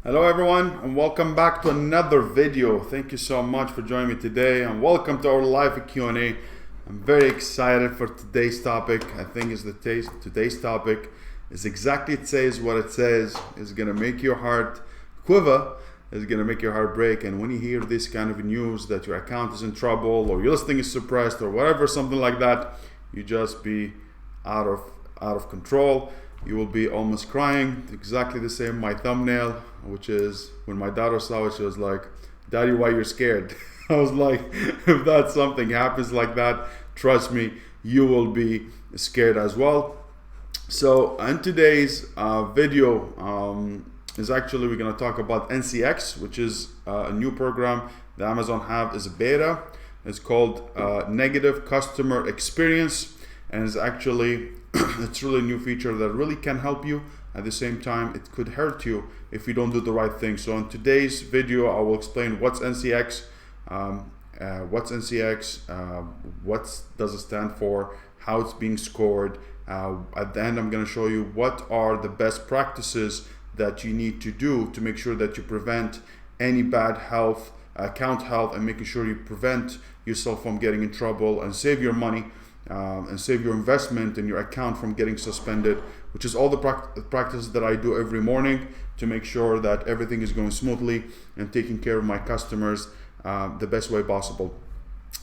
Hello everyone and welcome back to another video. Thank you so much for joining me today and welcome to our live Q&A. I'm very excited for today's topic. I think today's topic is exactly it says what it says. It's gonna make your heart quiver. It's gonna make your heart break. And when you hear this kind of news that your account is in trouble or your listing is suppressed or whatever, something like that, you just be out of control. You will be almost crying. Exactly the same my thumbnail, which is when my daughter saw it, she was like, "Daddy, why you're scared?" I was like, if that something happens like that, trust me, you will be scared as well. So in today's video is actually we're going to talk about NCX, which is a new program that Amazon have as a beta. It's called Negative Customer Experience, and it's actually it's really a new feature that really can help you. At the same time, it could hurt you if you don't do the right thing. So in today's video, I will explain what's NCX, what does it stand for, how it's being scored. At the end, I'm going to show you what are the best practices that you need to do to make sure that you prevent any bad health, account health, and making sure you prevent yourself from getting in trouble and save your money. And save your investment and your account from getting suspended, which is all the practices that I do every morning to make sure that everything is going smoothly and taking care of my customers the best way possible.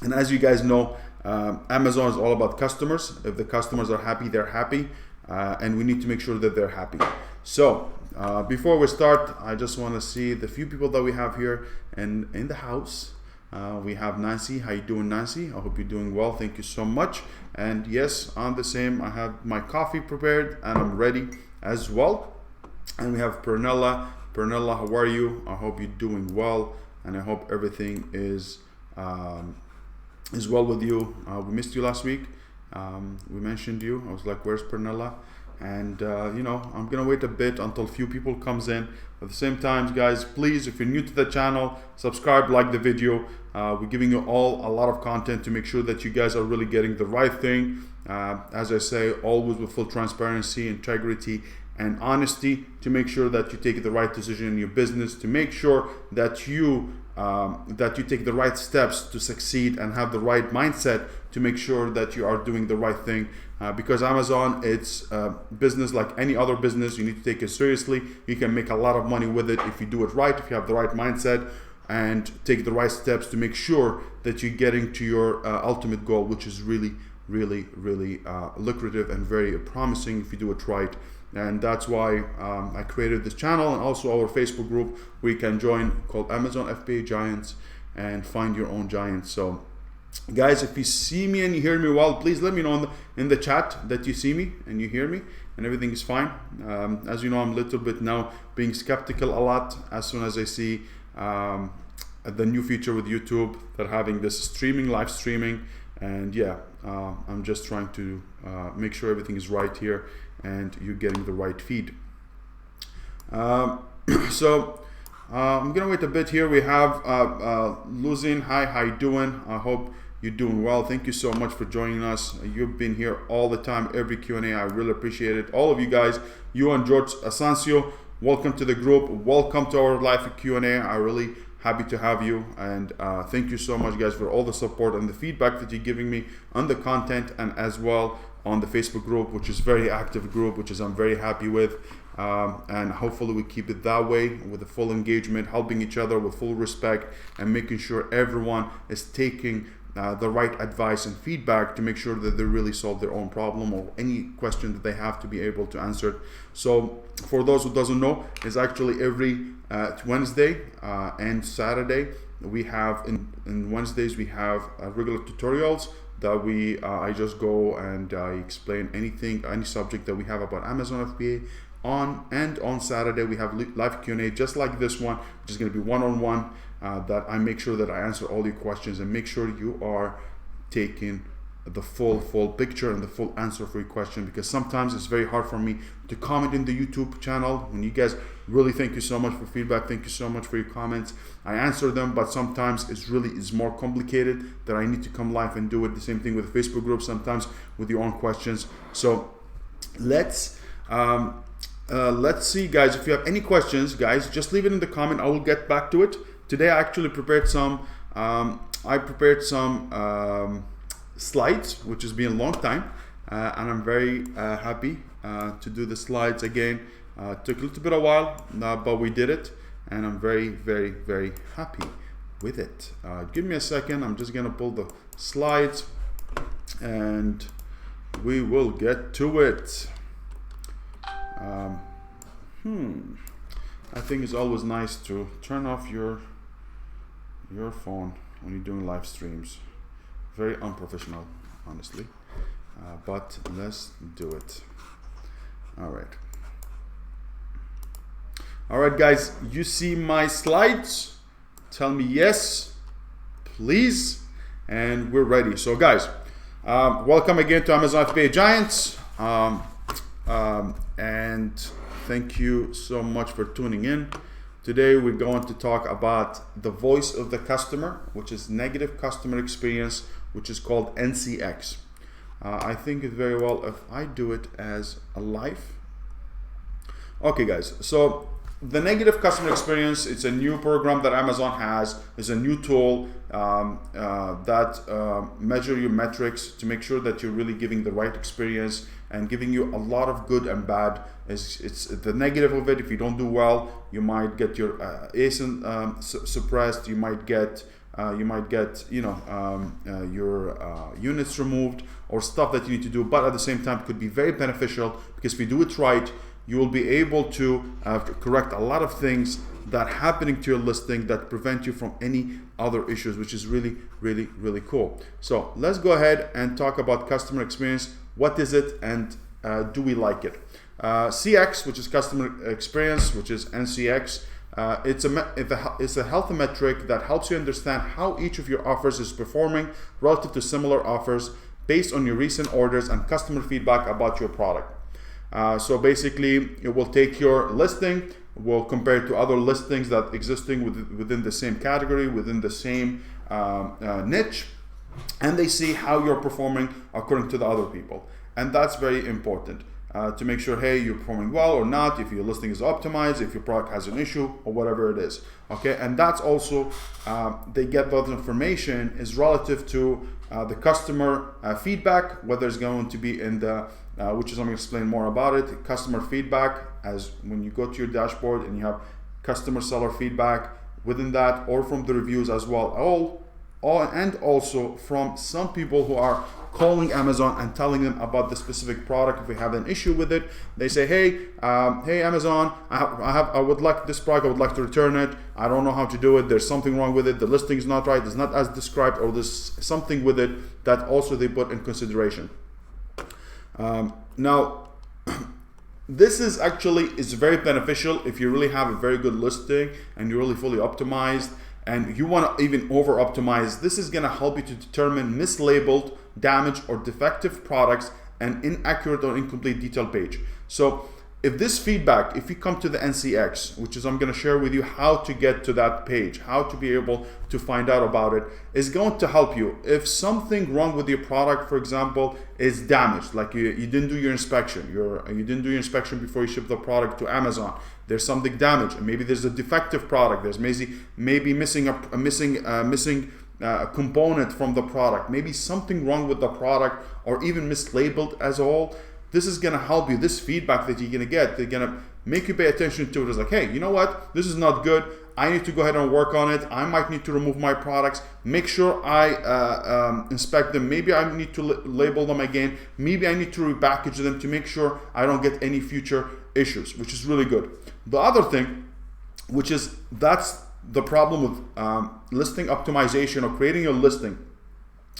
And as you guys know, Amazon is all about customers. If the customers are happy, they're happy, and we need to make sure that they're happy. So before we start, I just want to see the few people that we have here and in the house. We have Nancy. How you doing, Nancy? I hope you're doing well. Thank you so much. And yes, on the same, I have my coffee prepared and I'm ready as well. And we have Pernella. Pernella, how are you? I hope you're doing well, and I hope everything is well with you. We missed you last week. We mentioned you. I was like, "Where's Pernella?" And I'm gonna wait a bit until few people comes in. At the same time, guys, please, if you're new to the channel, subscribe, like the video. We're giving you all a lot of content to make sure that you guys are really getting the right thing. As I say, always with full transparency, integrity, and honesty to make sure that you take the right decision in your business, to make sure that you take the right steps to succeed and have the right mindset to make sure that you are doing the right thing. Because Amazon, it's a business like any other business. You need to take it seriously. You can make a lot of money with it if you do it right, if you have the right mindset and take the right steps to make sure that you're getting to your ultimate goal, which is really lucrative and very promising if you do it right. And that's why I created this channel and also our Facebook group where you can join, called Amazon FBA Giants, and find your own giants. So guys, if you see me and you hear me well, please let me know in the chat that you see me and you hear me and everything is fine. As you know, I'm a little bit now being skeptical a lot as soon as I see the new feature with YouTube, that having this live streaming, and yeah, I'm just trying to make sure everything is right here and you're getting the right feed. So I'm gonna wait a bit here. We have Luzin. Hi, how you doing? I hope you're doing well. Thank you so much for joining us. You've been here all the time, every Q&A. I really appreciate it. All of you guys, you and George Asancio, welcome to the group. Welcome to our live Q&A. I'm really happy to have you, and thank you so much, guys, for all the support and the feedback that you're giving me on the content, and as well on the Facebook group, which is very active group, which is I'm very happy with. And hopefully we keep it that way, with the full engagement, helping each other with full respect, and making sure everyone is taking the right advice and feedback to make sure that they really solve their own problem or any question that they have to be able to answer it. So for those who doesn't know, it's actually every Wednesday and Saturday. We have in Wednesdays we have regular tutorials that I just go and I explain any subject that we have about Amazon FBA. On Saturday we have live Q&A just like this one, which is going to be one-on-one, that I make sure that I answer all your questions and make sure you are taking the full picture and the full answer for your question, because sometimes it's very hard for me to comment in the YouTube channel. When you guys, really thank you so much for feedback, thank you so much for your comments, I answer them, but sometimes it's more complicated that I need to come live and do it. The same thing with the Facebook group, sometimes with your own questions. So let's let's see, guys, if you have any questions, guys, just leave it in the comment. I will get back to it. Today I actually prepared some slides, which has been a long time, and I'm very happy to do the slides again. Took a little bit of a while, but we did it, and I'm very, very, very happy with it. Give me a second. I'm just gonna pull the slides and we will get to it. I think it's always nice to turn off your phone when you're doing live streams. Very unprofessional, honestly, but let's do it. All right, guys, you see my slides? Tell me yes, please, and we're ready. So, guys, welcome again to Amazon FBA Giants, and thank you so much for tuning in. Today we're going to talk about the voice of the customer, which is negative customer experience, which is called NCX. I think it very well if I do it as a live. Okay, guys, so the negative customer experience, it's a new program that Amazon has. It's a new tool that measure your metrics to make sure that you're really giving the right experience and giving you a lot of good and bad. It's the negative of it. If you don't do well, you might get your ASIN suppressed. You might get your units removed or stuff that you need to do. But at the same time, it could be very beneficial because if you do it right, you will be able to correct a lot of things that are happening to your listing that prevent you from any other issues, which is really, really, really cool. So let's go ahead and talk about customer experience. What is it, and do we like it? CX, which is customer experience, which is NCX, it's a health metric that helps you understand how each of your offers is performing relative to similar offers based on your recent orders and customer feedback about your product. So basically, it will take your listing, will compare it to other listings that existing within the same category, within the same niche, and they see how you're performing according to the other people. And that's very important to make sure, hey, you're performing well or not, if your listing is optimized, if your product has an issue or whatever it is. Okay, and that's also, they get that information is relative to the customer feedback, whether it's going to be in the which is I'm going to explain more about it. Customer feedback, as when you go to your dashboard and you have customer seller feedback within that, or from the reviews as well, and also from some people who are calling Amazon and telling them about the specific product. If we have an issue with it, they say, hey Amazon, I would like this product, I would like to return it. I don't know how to do it. There's something wrong with it. The listing is not right. It's not as described, or there's something with it that also they put in consideration. Now, this is very beneficial if you really have a very good listing and you're really fully optimized and you want to even over optimize. This is going to help you to determine mislabeled, damaged, or defective products and inaccurate or incomplete detail page. So if this feedback, if you come to the NCX, which is I'm going to share with you how to get to that page, how to be able to find out about it, is going to help you. If something wrong with your product, for example, is damaged, like you didn't do your inspection, you didn't do your inspection before you ship the product to Amazon, there's something damaged, and maybe there's a defective product, there's maybe missing a component from the product, maybe something wrong with the product, or even mislabeled as a whole. This is going to help you. This feedback that you're going to get, they're going to make you pay attention to it. It's like, hey, you know what? This is not good. I need to go ahead and work on it. I might need to remove my products. Make sure I inspect them. Maybe I need to label them again. Maybe I need to repackage them to make sure I don't get any future issues, which is really good. The other thing, which is that's the problem with listing optimization or creating a listing.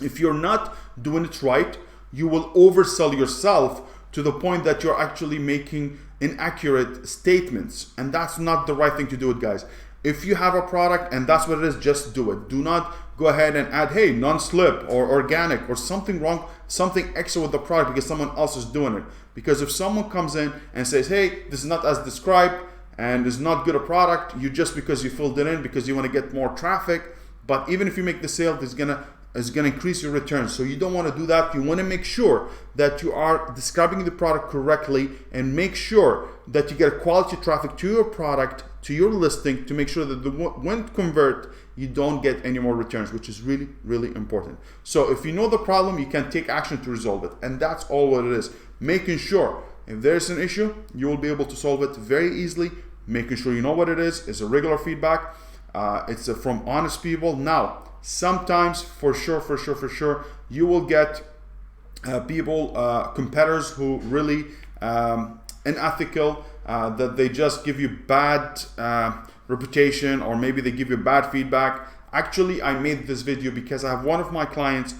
If you're not doing it right, you will oversell yourself to the point that you're actually making inaccurate statements, and that's not the right thing to do it, guys. If you have a product and that's what it is, just do it. Do not go ahead and add, hey, non-slip or organic or something wrong, something extra with the product because someone else is doing it. Because if someone comes in and says, hey, this is not as described and is not good a product, you just because you filled it in because you want to get more traffic, but even if you make the sale, it's gonna is going to increase your returns. So you don't want to do that. You want to make sure that you are describing the product correctly, and make sure that you get quality traffic to your product, to your listing, to make sure that when it convert, you don't get any more returns, which is really, really important. So if you know the problem, you can take action to resolve it. And that's all what it is. Making sure if there's an issue, you will be able to solve it very easily. Making sure you know what it is a regular feedback. It's from honest people. Now, sometimes for sure, you will get people, competitors who really unethical, that they just give you bad reputation, or maybe they give you bad feedback. Actually, I made this video because I have one of my clients,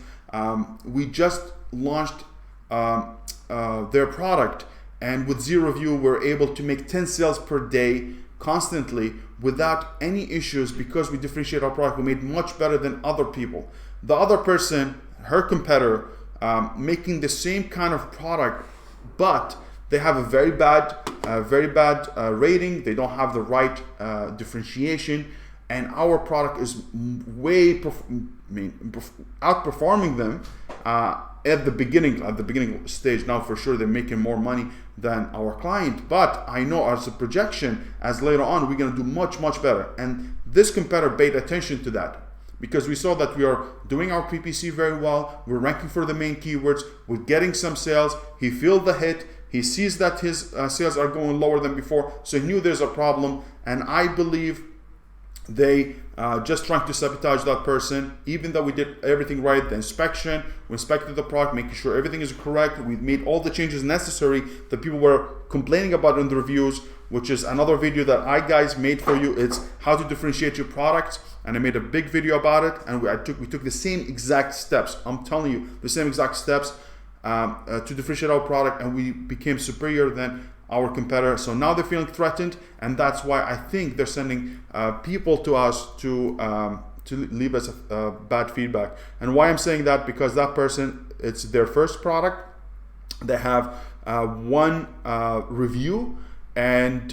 we just launched their product, and with 0 review we're able to make 10 sales per day constantly without any issues, because we differentiate our product. We made much better than other people. The other person, her competitor, making the same kind of product, but they have a very bad rating. They don't have the right differentiation, and our product is way outperforming them at the beginning stage. Now for sure they're making more money than our client, but I know as a projection, as later on we're going to do much better. And this competitor paid attention to that, because we saw that we are doing our PPC very well, we're ranking for the main keywords, we're getting some sales. He feels the hit, he sees that his sales are going lower than before, so he knew there's a problem. And I believe they just trying to sabotage that person, even though we did everything right. The inspection, we inspected the product, making sure everything is correct. We made all the changes necessary that people were complaining about in the reviews, which is another video that I guys made for you. It's how to differentiate your products, and I made a big video about it. And we took the same exact steps. I'm telling you, the same exact steps to differentiate our product, and we became superior than our competitor. So now they're feeling threatened, and that's why I think they're sending people to us to leave us bad feedback. And why I'm saying that, because that person, it's their first product. They have one review, and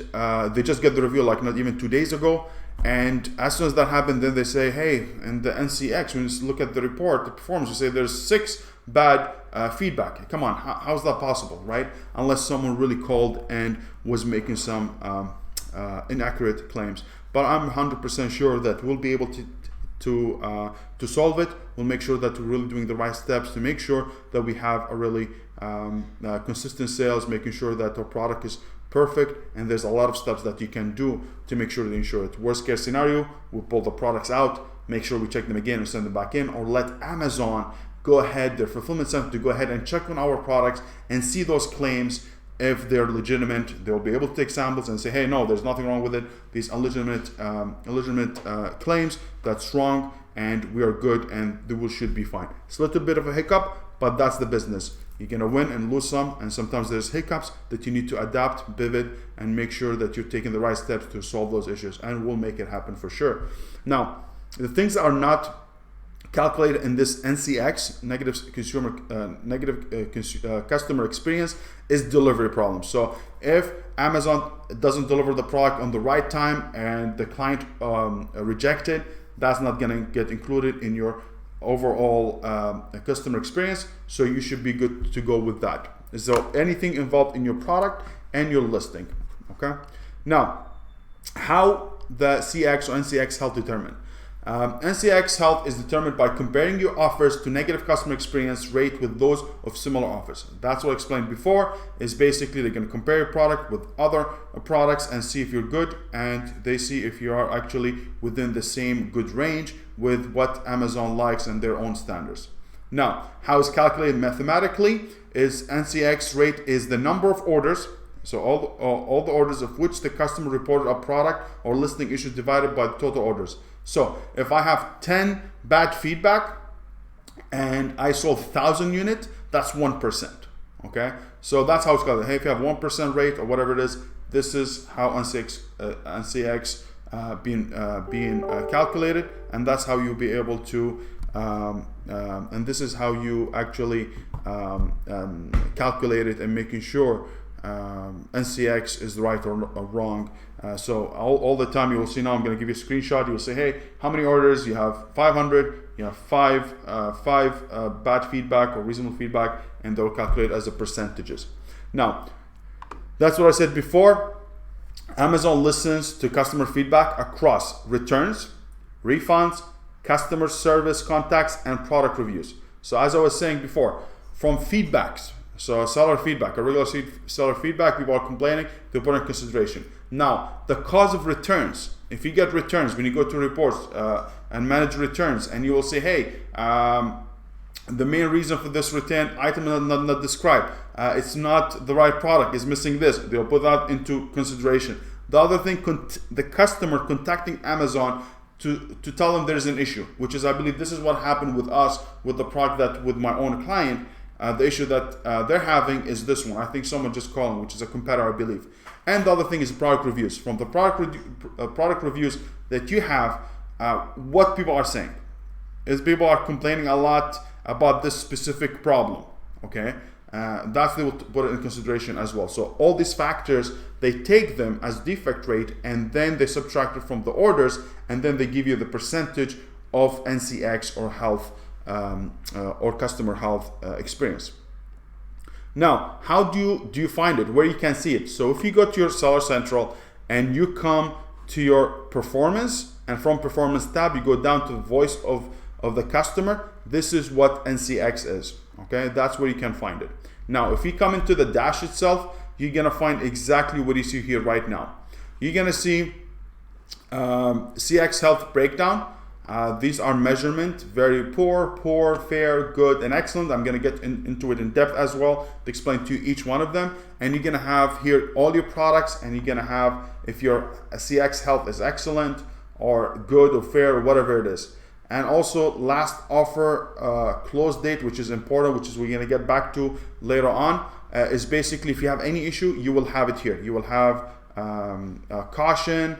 they just get the review like not even 2 days ago. And as soon as that happened, then they say, hey, in the NCX, when you look at the report, the performance, you say there's 6 bad feedback. Come on, how's that possible, right? Unless someone really called and was making some inaccurate claims. But I'm 100% sure that we'll be able to solve it. We'll make sure that we're really doing the right steps to make sure that we have a really consistent sales, making sure that our product is perfect. And there's a lot of steps that you can do to make sure to ensure it. Worst case scenario, we'll pull the products out, make sure we check them again and send them back in, or let Amazon go ahead, their fulfillment center, to go ahead and check on our products and see those claims. If they're legitimate, they'll be able to take samples and say, hey, no, there's nothing wrong with it. These illegitimate claims, that's wrong, and we are good, and we should be fine. It's a little bit of a hiccup, but that's the business. You're gonna win and lose some, and sometimes there's hiccups that you need to adapt, pivot, and make sure that you're taking the right steps to solve those issues, and we'll make it happen for sure. Now, the things that are not calculated in this NCX, customer experience, is delivery problems. So if Amazon doesn't deliver the product on the right time and the client reject it, that's not going to get included in your overall customer experience. So you should be good to go with that. So anything involved in your product and your listing. Okay. Now, how the CX or NCX health determined? NCX health is determined by comparing your offers to negative customer experience rate with those of similar offers. That's what I explained before, is basically they're going to compare your product with other products and see if you're good, and they see if you are actually within the same good range with what Amazon likes and their own standards. Now, how it's calculated mathematically is NCX rate is the number of orders, so all the orders of which the customer reported a product or listing issues divided by the total orders. So if I have 10 bad feedback and I sold 1,000 units, that's 1%. Okay, so that's how it's calculated. Hey, if you have 1% rate or whatever it is, this is how NCX being calculated, and that's how you'll be able to. And this is how you actually calculate it, and making sure NCX is right or wrong. So all the time you will see, now I'm going to give you a screenshot. You will say, hey, how many orders? You have 500. You have five bad feedback or reasonable feedback, and they'll calculate as the percentages. Now, that's what I said before. Amazon listens to customer feedback across returns, refunds, customer service contacts, and product reviews. So as I was saying before, from feedbacks, so seller feedback, a regular seller feedback, people are complaining, they put in consideration. Now, the cause of returns, if you get returns, when you go to reports and manage returns, and you will say, hey, the main reason for this return item is not described. It's not the right product, it's missing this. They'll put that into consideration. The other thing, the customer contacting Amazon to tell them there's an issue, which is, I believe this is what happened with us, with the product that with my own client. The issue that they're having is this one. I think someone just called, which is a competitor, I believe. And the other thing is product reviews. From the product reviews that you have, what people are saying is people are complaining a lot about this specific problem. Okay, that's they will put it in consideration as well. So all these factors, they take them as defect rate, and then they subtract it from the orders, and then they give you the percentage of NCX or health or customer health experience. Now, how do you find it? Where you can see it? So if you go to your Seller Central and you come to your performance, and from performance tab you go down to the voice of the customer, this is what NCX is. Okay, that's where you can find it. Now, if you come into the dash itself, you're gonna find exactly what you see here right now. You're gonna see CX health breakdown. These are measurement, very poor, fair, good, and excellent. I'm going to get into it in depth as well to explain to you each one of them. And you're going to have here all your products, and you're going to have if your CX health is excellent or good or fair or whatever it is. And also last offer close date, which is important, which is we're going to get back to later on, is basically if you have any issue, you will have it here. You will have caution,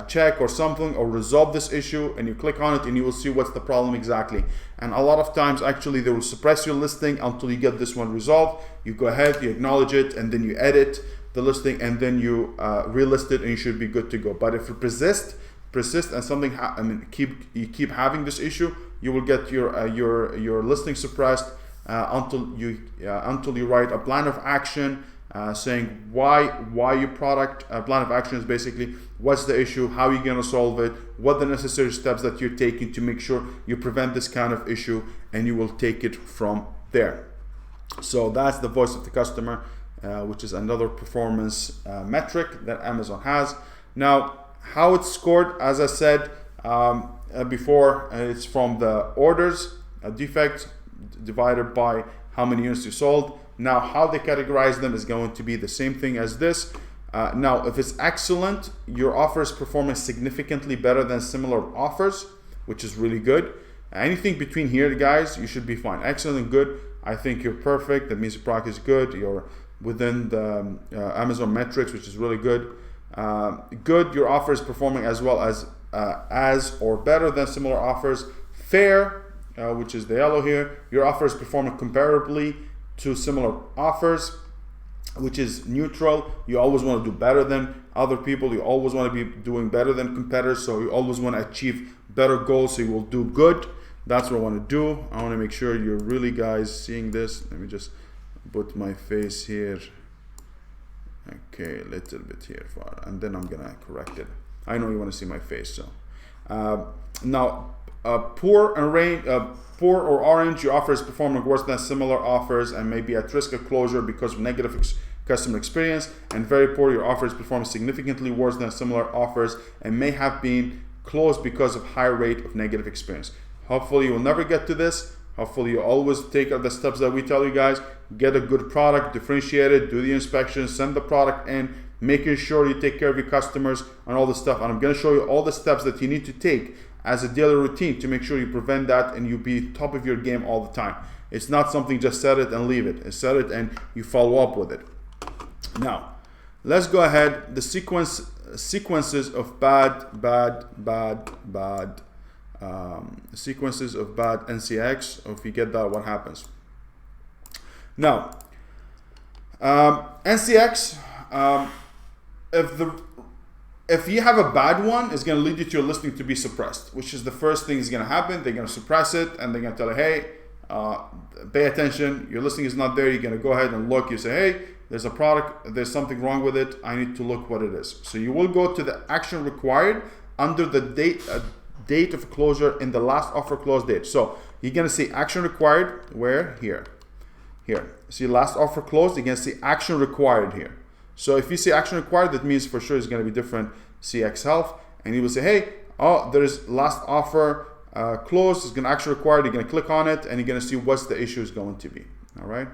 check or something, or resolve this issue, and you click on it and you will see what's the problem exactly. And a lot of times actually they will suppress your listing until you get this one resolved. You go ahead, you acknowledge it, and then you edit the listing, and then you relist it, and you should be good to go. But if you persist and something you keep having this issue, you will get your listing suppressed until you write a plan of action saying why your product. Plan of action is basically what's the issue, how you're going to solve it, what the necessary steps that you're taking to make sure you prevent this kind of issue, and you will take it from there. So that's the voice of the customer, which is another performance metric that Amazon has. Now, how it's scored, as I said before, it's from the orders, defects divided by how many units you sold. Now, how they categorize them is going to be the same thing as this. Now, if it's excellent, your offer is performing significantly better than similar offers, which is really good. Anything between here, guys, you should be fine. Excellent and good, I think you're perfect. That means your product is good. You're within the Amazon metrics, which is really good. Good, your offer is performing as well as or better than similar offers. Fair, which is the yellow here, your offer is performing comparably to similar offers, which is neutral. You always want to do better than other people. You always want to be doing better than competitors. So you always want to achieve better goals. So you will do good. That's what I want to do. I want to make sure you're really, guys, seeing this. Let me just put my face here. Okay, a little bit here, and then I'm gonna correct it. I know you want to see my face. So now, poor or orange, your offer is performing worse than similar offers and may be at risk of closure because of negative customer experience. And very poor, your offer is performing significantly worse than similar offers and may have been closed because of high rate of negative experience. Hopefully you will never get to this. Hopefully you always take the steps that we tell you guys. Get a good product, differentiate it, do the inspection, send the product in, making sure you take care of your customers and all this stuff. And I'm going to show you all the steps that you need to take as a daily routine to make sure you prevent that and you be top of your game all the time. It's not something just set it and leave it. It's set it and you follow up with it. Now, let's go ahead. The sequences of bad sequences of bad NCX. If you get that, what happens? Now, NCX, if you have a bad one, it's going to lead you to your listing to be suppressed, which is the first thing is going to happen. They're going to suppress it, and they're going to tell you, hey, pay attention, your listing is not there. You're going to go ahead and look. You say, hey, there's a product, there's something wrong with it, I need to look what it is. So you will go to the action required under the date of closure in the last offer close date. So you're going to see action required, where? Here. See last offer closed, you're going to see action required here. So if you see action required, that means for sure it's going to be different CX Health. And you will say, hey, oh, there's last offer closed, it's going to action required. You're going to click on it, and you're going to see what's the issue is going to be. All right.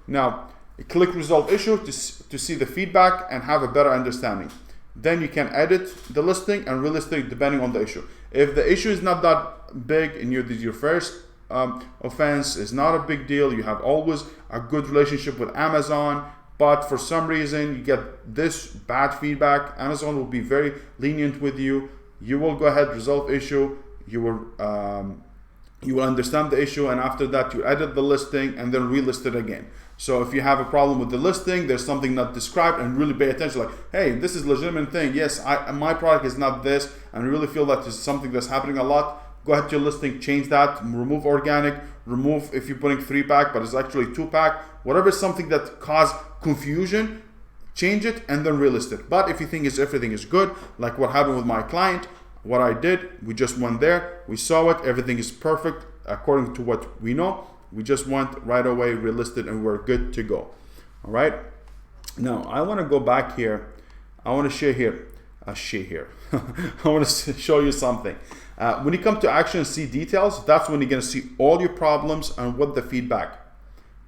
Now, click resolve issue to see the feedback and have a better understanding. Then you can edit the listing and relist it depending on the issue. If the issue is not that big and your first offense is not a big deal, you have always a good relationship with Amazon, but for some reason you get this bad feedback, Amazon will be very lenient with you. You will go ahead, resolve issue, you will understand the issue, and after that you edit the listing and then relist it again. So if you have a problem with the listing, there's something not described, and really pay attention, like, hey, this is a legitimate thing. Yes, my product is not this, and I really feel that is something that's happening a lot. Go ahead to your listing, change that, remove organic, remove if you're putting 3-pack, but it's actually 2-pack. Whatever is something that cause confusion, change it and then relist it. But if you think everything is good, like what happened with my client, what I did, we just went there, we saw it, everything is perfect according to what we know. We just went right away, relisted, and we're good to go. All right. Now I want to go back here. I want to share here. I want to show you something. When you come to action and see details, that's when you're going to see all your problems and what the feedback.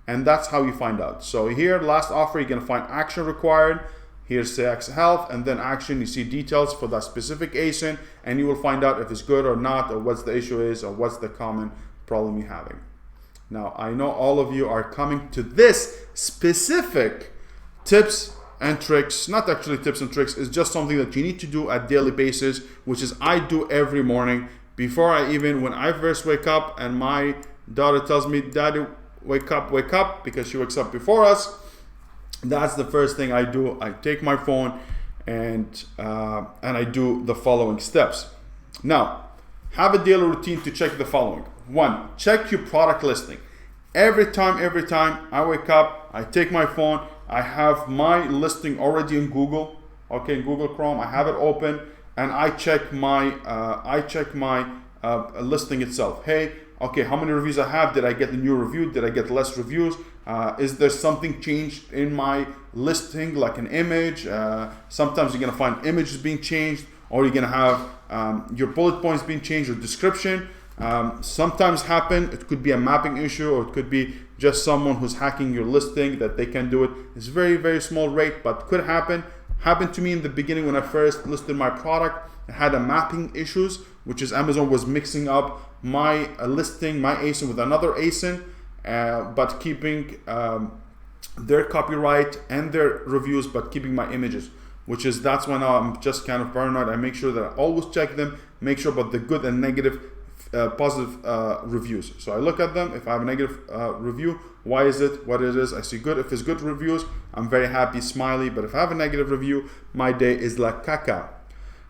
And that's how you find out. So here, last offer, you're going to find action required. Here's CX Health, and then action, you see details for that specific ASIN, and you will find out if it's good or not, or what's the issue is, or what's the common problem you're having. Now, I know all of you are coming to this specific tips and tricks, not actually tips and tricks, it's just something that you need to do at daily basis, which is I do every morning before when I first wake up and my daughter tells me, Daddy, wake up, because she wakes up before us. That's the first thing I do. I take my phone and I do the following steps. Now, have a daily routine to check the following. 1, check your product listing. Every time I wake up, I take my phone, I have my listing already in Google, okay, Google Chrome, I have it open, and I check my listing itself. Hey, okay, how many reviews I have? Did I get a new review? Did I get less reviews? Is there something changed in my listing, like an image? Sometimes you're gonna find images being changed, or you're gonna have your bullet points being changed, or description. Sometimes happen, it could be a mapping issue, or it could be just someone who's hacking your listing that they can do it. It's very, very small rate, but could happen. Happened to me in the beginning when I first listed my product. I had a mapping issues, which is Amazon was mixing up my listing, my ASIN with another ASIN, but keeping their copyright and their reviews, but keeping my images, that's when I'm just kind of paranoid. I make sure that I always check them, make sure about the good and negative positive reviews. So I look at them. If I have a negative review, why is it, what it is? I see good. If it's good reviews, I'm very happy, smiley. But if I have a negative review, my day is like caca.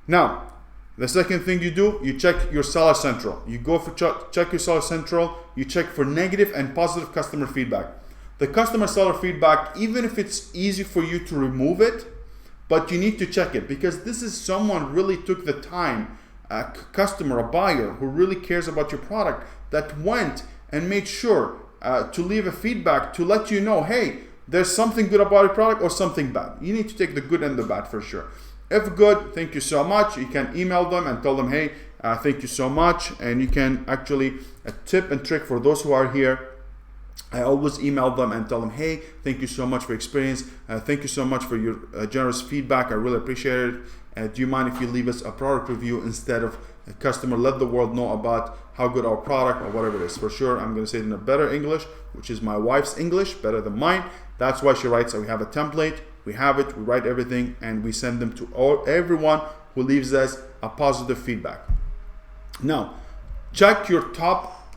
Now, the second thing you do, you check your Seller Central. You go for check your Seller Central. You check for negative and positive customer feedback. The customer seller feedback, even if it's easy for you to remove it, but you need to check it, because this is someone really took the time, a customer, a buyer who really cares about your product, that went and made sure to leave a feedback to let you know, hey, there's something good about your product or something bad. You need to take the good and the bad for sure. If good, thank you so much. You can email them and tell them, hey, thank you so much. And you can actually, a tip and trick for those who are here, I always email them and tell them, hey, thank you so much for your experience. Thank you so much for your generous feedback. I really appreciate it. Do you mind if you leave us a product review instead of a customer? Let the world know about how good our product or whatever it is. For sure, I'm going to say it in a better English, which is my wife's English, better than mine. That's why she writes. So we have a template. We have it. We write everything, and we send them to everyone who leaves us a positive feedback. Now, check your top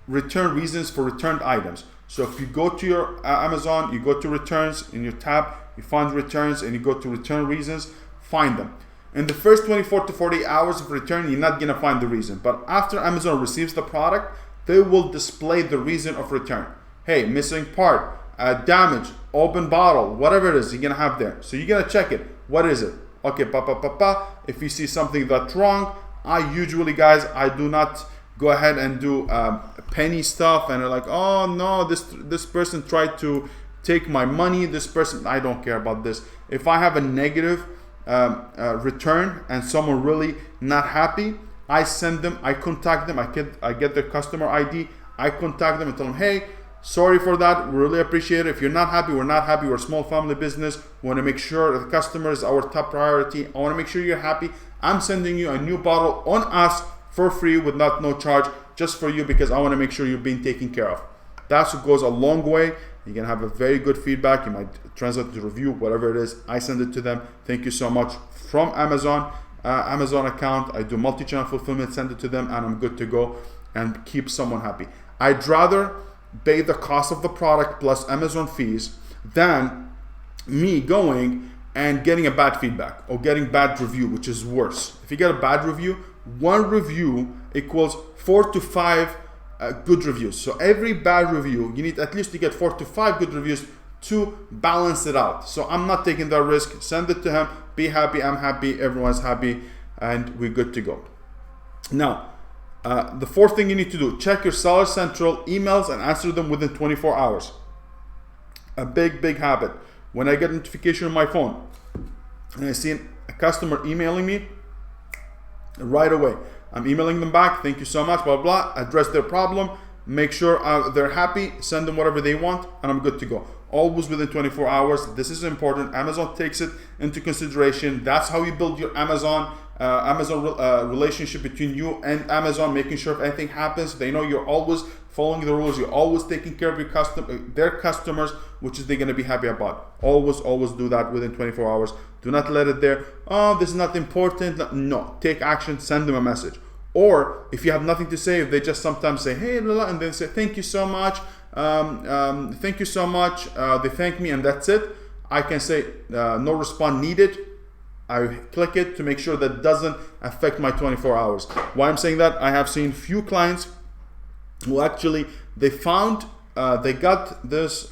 return reasons for returned items. So if you go to your Amazon, you go to returns in your tab, you find returns, and you go to return reasons, find them. In the first 24 to 48 hours of return, you're not gonna find the reason. But after Amazon receives the product, they will display the reason of return. Hey, missing part, damage, open bottle, whatever it is, you're gonna have there. So you're gonna check it. What is it? Okay, if you see something that's wrong, I usually, guys, I do not go ahead and do penny stuff and they're like, oh no, this person tried to take my money, this person, I don't care about this. If I have a negative return and someone really not happy, I send them, I contact them, I get their customer ID, I contact them and tell them, hey, sorry for that, we really appreciate it. If you're not happy, we're not happy. We're a small family business. We want to make sure the customer is our top priority. I want to make sure you're happy. I'm sending you a new bottle on us for free with no charge, just for you, because I want to make sure you're being taken care of. That's what goes a long way. You're gonna have a very good feedback. You might translate to review, whatever it is. I send it to them. Thank you so much from Amazon. Amazon account. I do multi-channel fulfillment. Send it to them, and I'm good to go and keep someone happy. I'd rather pay the cost of the product plus Amazon fees than me going and getting a bad feedback or getting bad review, which is worse. If you get a bad review, one review equals 4 to 5 good reviews. So every bad review, you need at least to get 4 to 5 good reviews to balance it out. So I'm not taking that risk. Send it to him. Be happy. I'm happy. Everyone's happy, and we're good to go. Now, the fourth thing you need to do, check your Seller Central emails and answer them within 24 hours. A big habit. When I get a notification on my phone and I see a customer emailing me, right away, I'm emailing them back. Thank you so much, blah, blah, address their problem, make sure they're happy, send them whatever they want, and I'm good to go. Always within 24 hours. This is important. Amazon takes it into consideration. That's how you build your Amazon relationship between you and Amazon, making sure if anything happens, they know you're always following the rules, you're always taking care of your their customers, which is they're going to be happy about. Always do that within 24 hours. Do not let it there, oh, this is not important. No, take action, send them a message. Or if you have nothing to say, if they just sometimes say, hey, and then say, thank you so much, thank you so much, they thank me, and that's it. I can say no response needed. I click it to make sure that doesn't affect my 24 hours. Why I'm saying that, I have seen few clients who actually, they found, they got this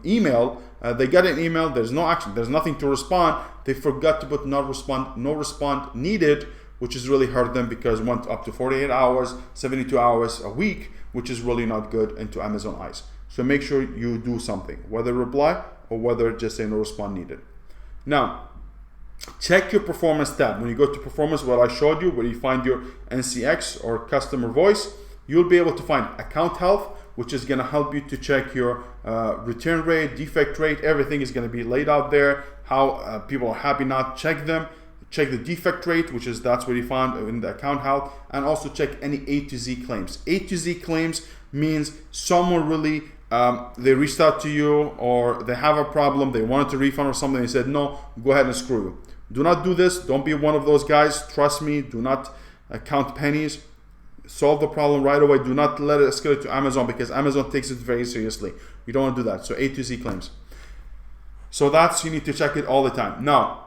email, they got an email, there's no action, there's nothing to respond. They forgot to put no response needed, which has really hurt them, because it went up to 48 hours, 72 hours a week, which is really not good into Amazon eyes. So make sure you do something, whether reply or whether just say no response needed. Now, check your performance tab. When you go to performance, what I showed you, where you find your NCX or customer voice, you'll be able to find account health, which is going to help you to check your return rate, defect rate. Everything is going to be laid out there, how people are happy not, check them. Check the defect rate, which is, that's what you found in the account health, and also check any A to Z claims. A to Z claims means someone really, they reached out to you, or they have a problem, they wanted to refund or something, they said, no, go ahead and screw you. Do not do this. Don't be one of those guys. Trust me, do not count pennies. Solve the problem right away. Do not let it escalate to Amazon, because Amazon takes it very seriously. You don't want to do that. So A to Z claims. So that's, you need to check it all the time. Now,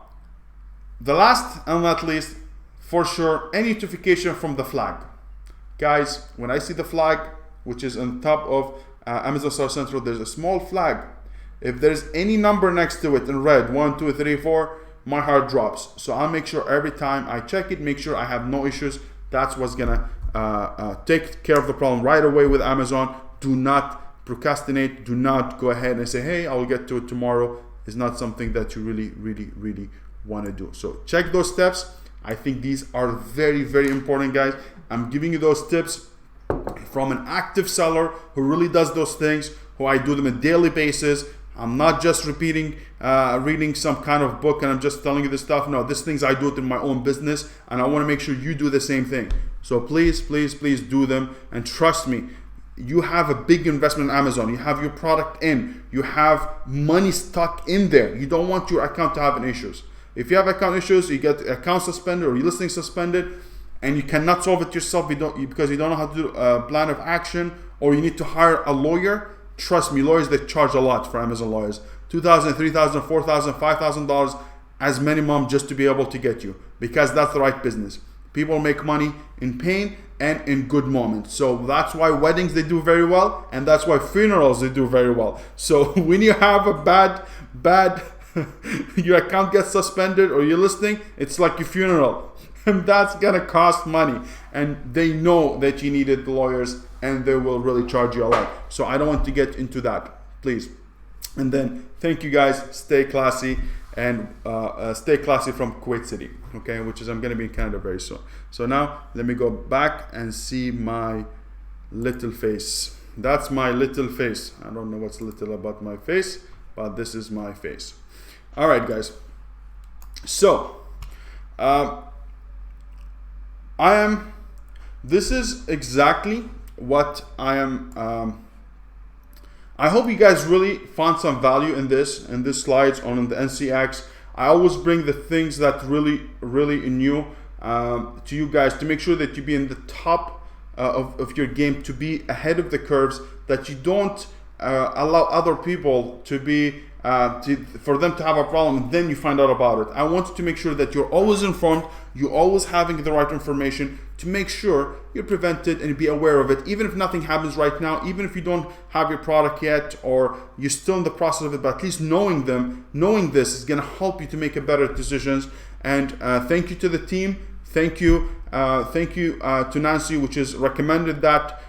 the last and not least, for sure, any notification from the flag. Guys, when I see the flag, which is on top of Amazon Seller Central, there's a small flag. If there's any number next to it in red, 1, 2, 3, 4, my heart drops. So I'll make sure every time I check it, make sure I have no issues. That's what's gonna take care of the problem right away with Amazon. Do not procrastinate. Do not go ahead and say, hey, I will get to it tomorrow. It's not something that you really want to do. So check those steps. I think these are very important, guys. I'm giving you those tips from an active seller who really does those things, who I do them on a daily basis. I'm not just reading some kind of book and I'm just telling you this stuff. No, these things I do it in my own business, and I want to make sure you do the same thing. So please do them, and trust me, you have a big investment in Amazon. You have your product in, you have money stuck in there. You don't want your account to have any issues. If you have account issues, you get account suspended or your listing suspended, and you cannot solve it yourself because you don't know how to do a plan of action, or you need to hire a lawyer, Trust me, lawyers, they charge a lot for Amazon lawyers. $2,000, $3,000, $4,000, $5,000 as minimum just to be able to get you, because that's the right business. People make money in pain and in good moments. So that's why weddings, they do very well, and that's why funerals, they do very well. So when you have a bad your account gets suspended or you're listing, it's like your funeral. And that's gonna cost money. And they know that you needed the lawyers, and they will really charge you a lot. So I don't want to get into that, please. And then thank you guys, stay classy, and stay classy from Kuwait City, okay, which is, I'm gonna be in Canada very soon. So now let me go back and see my little face. That's my little face. I don't know what's little about my face, but this is my face. All right, guys. So this is exactly what I am. I hope you guys really found some value in this slides on the NCX. I always bring the things that really new to you guys, to make sure that you be in the top of your game, to be ahead of the curves, that you don't allow other people to be for them to have a problem and then you find out about it. I want to make sure that you're always informed, you're always having the right information, to make sure you're prevented and be aware of it, even if nothing happens right now, even if you don't have your product yet, or you're still in the process of it, but at least knowing this is going to help you to make a better decisions. And thank you to the team. Thank you to Nancy, which has recommended that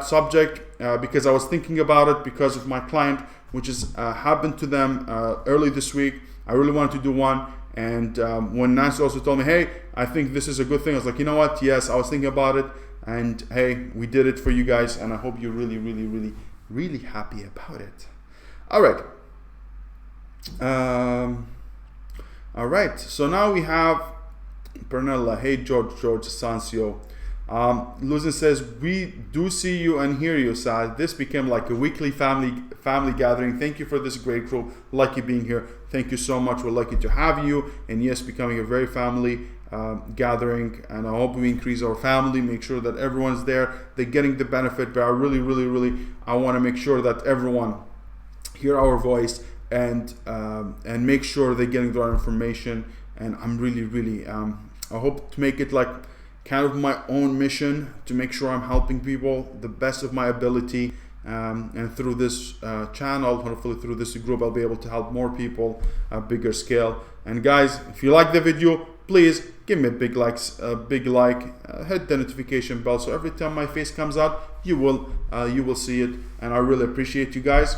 subject, because I was thinking about it because of my client, which has happened to them early this week. I really wanted to do one. And when Nancy also told me, hey, I think this is a good thing, I was like, you know what? Yes, I was thinking about it. And hey, we did it for you guys. And I hope you're really happy about it. All right. All right. So now we have Pernella. Hey, George Sancio. Luzin says, we do see you and hear you, Sad. This became like a weekly family gathering. Thank you for this great crew. Lucky being here. Thank you so much. We're lucky to have you. And yes, becoming a very family gathering. And I hope we increase our family, make sure that everyone's there, they're getting the benefit. But I really I want to make sure that everyone hear our voice and make sure they're getting the right information. And I'm really I hope to make it like kind of my own mission, to make sure I'm helping people the best of my ability, and through this channel, hopefully through this group, I'll be able to help more people at bigger scale. And guys, if you like the video, please give me a big like, hit the notification bell, so every time my face comes out, you will see it. And I really appreciate you guys.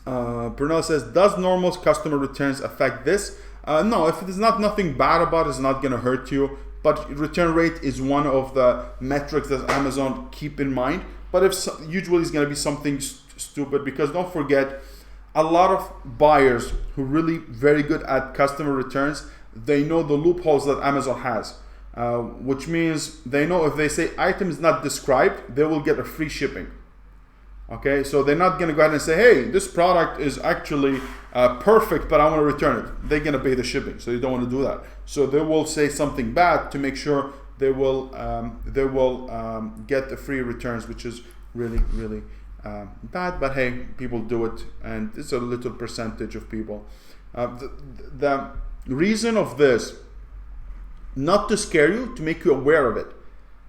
Pernell says, does normal customer returns affect this? No, if there's nothing bad about it, it's not gonna hurt you. But return rate is one of the metrics that Amazon keep in mind. But usually it's gonna be something stupid, because don't forget, a lot of buyers who are really very good at customer returns, they know the loopholes that Amazon has, which means they know if they say item is not described, they will get a free shipping. Okay, so they're not gonna go ahead and say, hey, this product is actually perfect, but I want to return it. They're gonna pay the shipping, so you don't want to do that. So they will say something bad to make sure they will get the free returns, which is really bad. But hey, people do it, and it's a little percentage of people. The reason of this, not to scare you, to make you aware of it.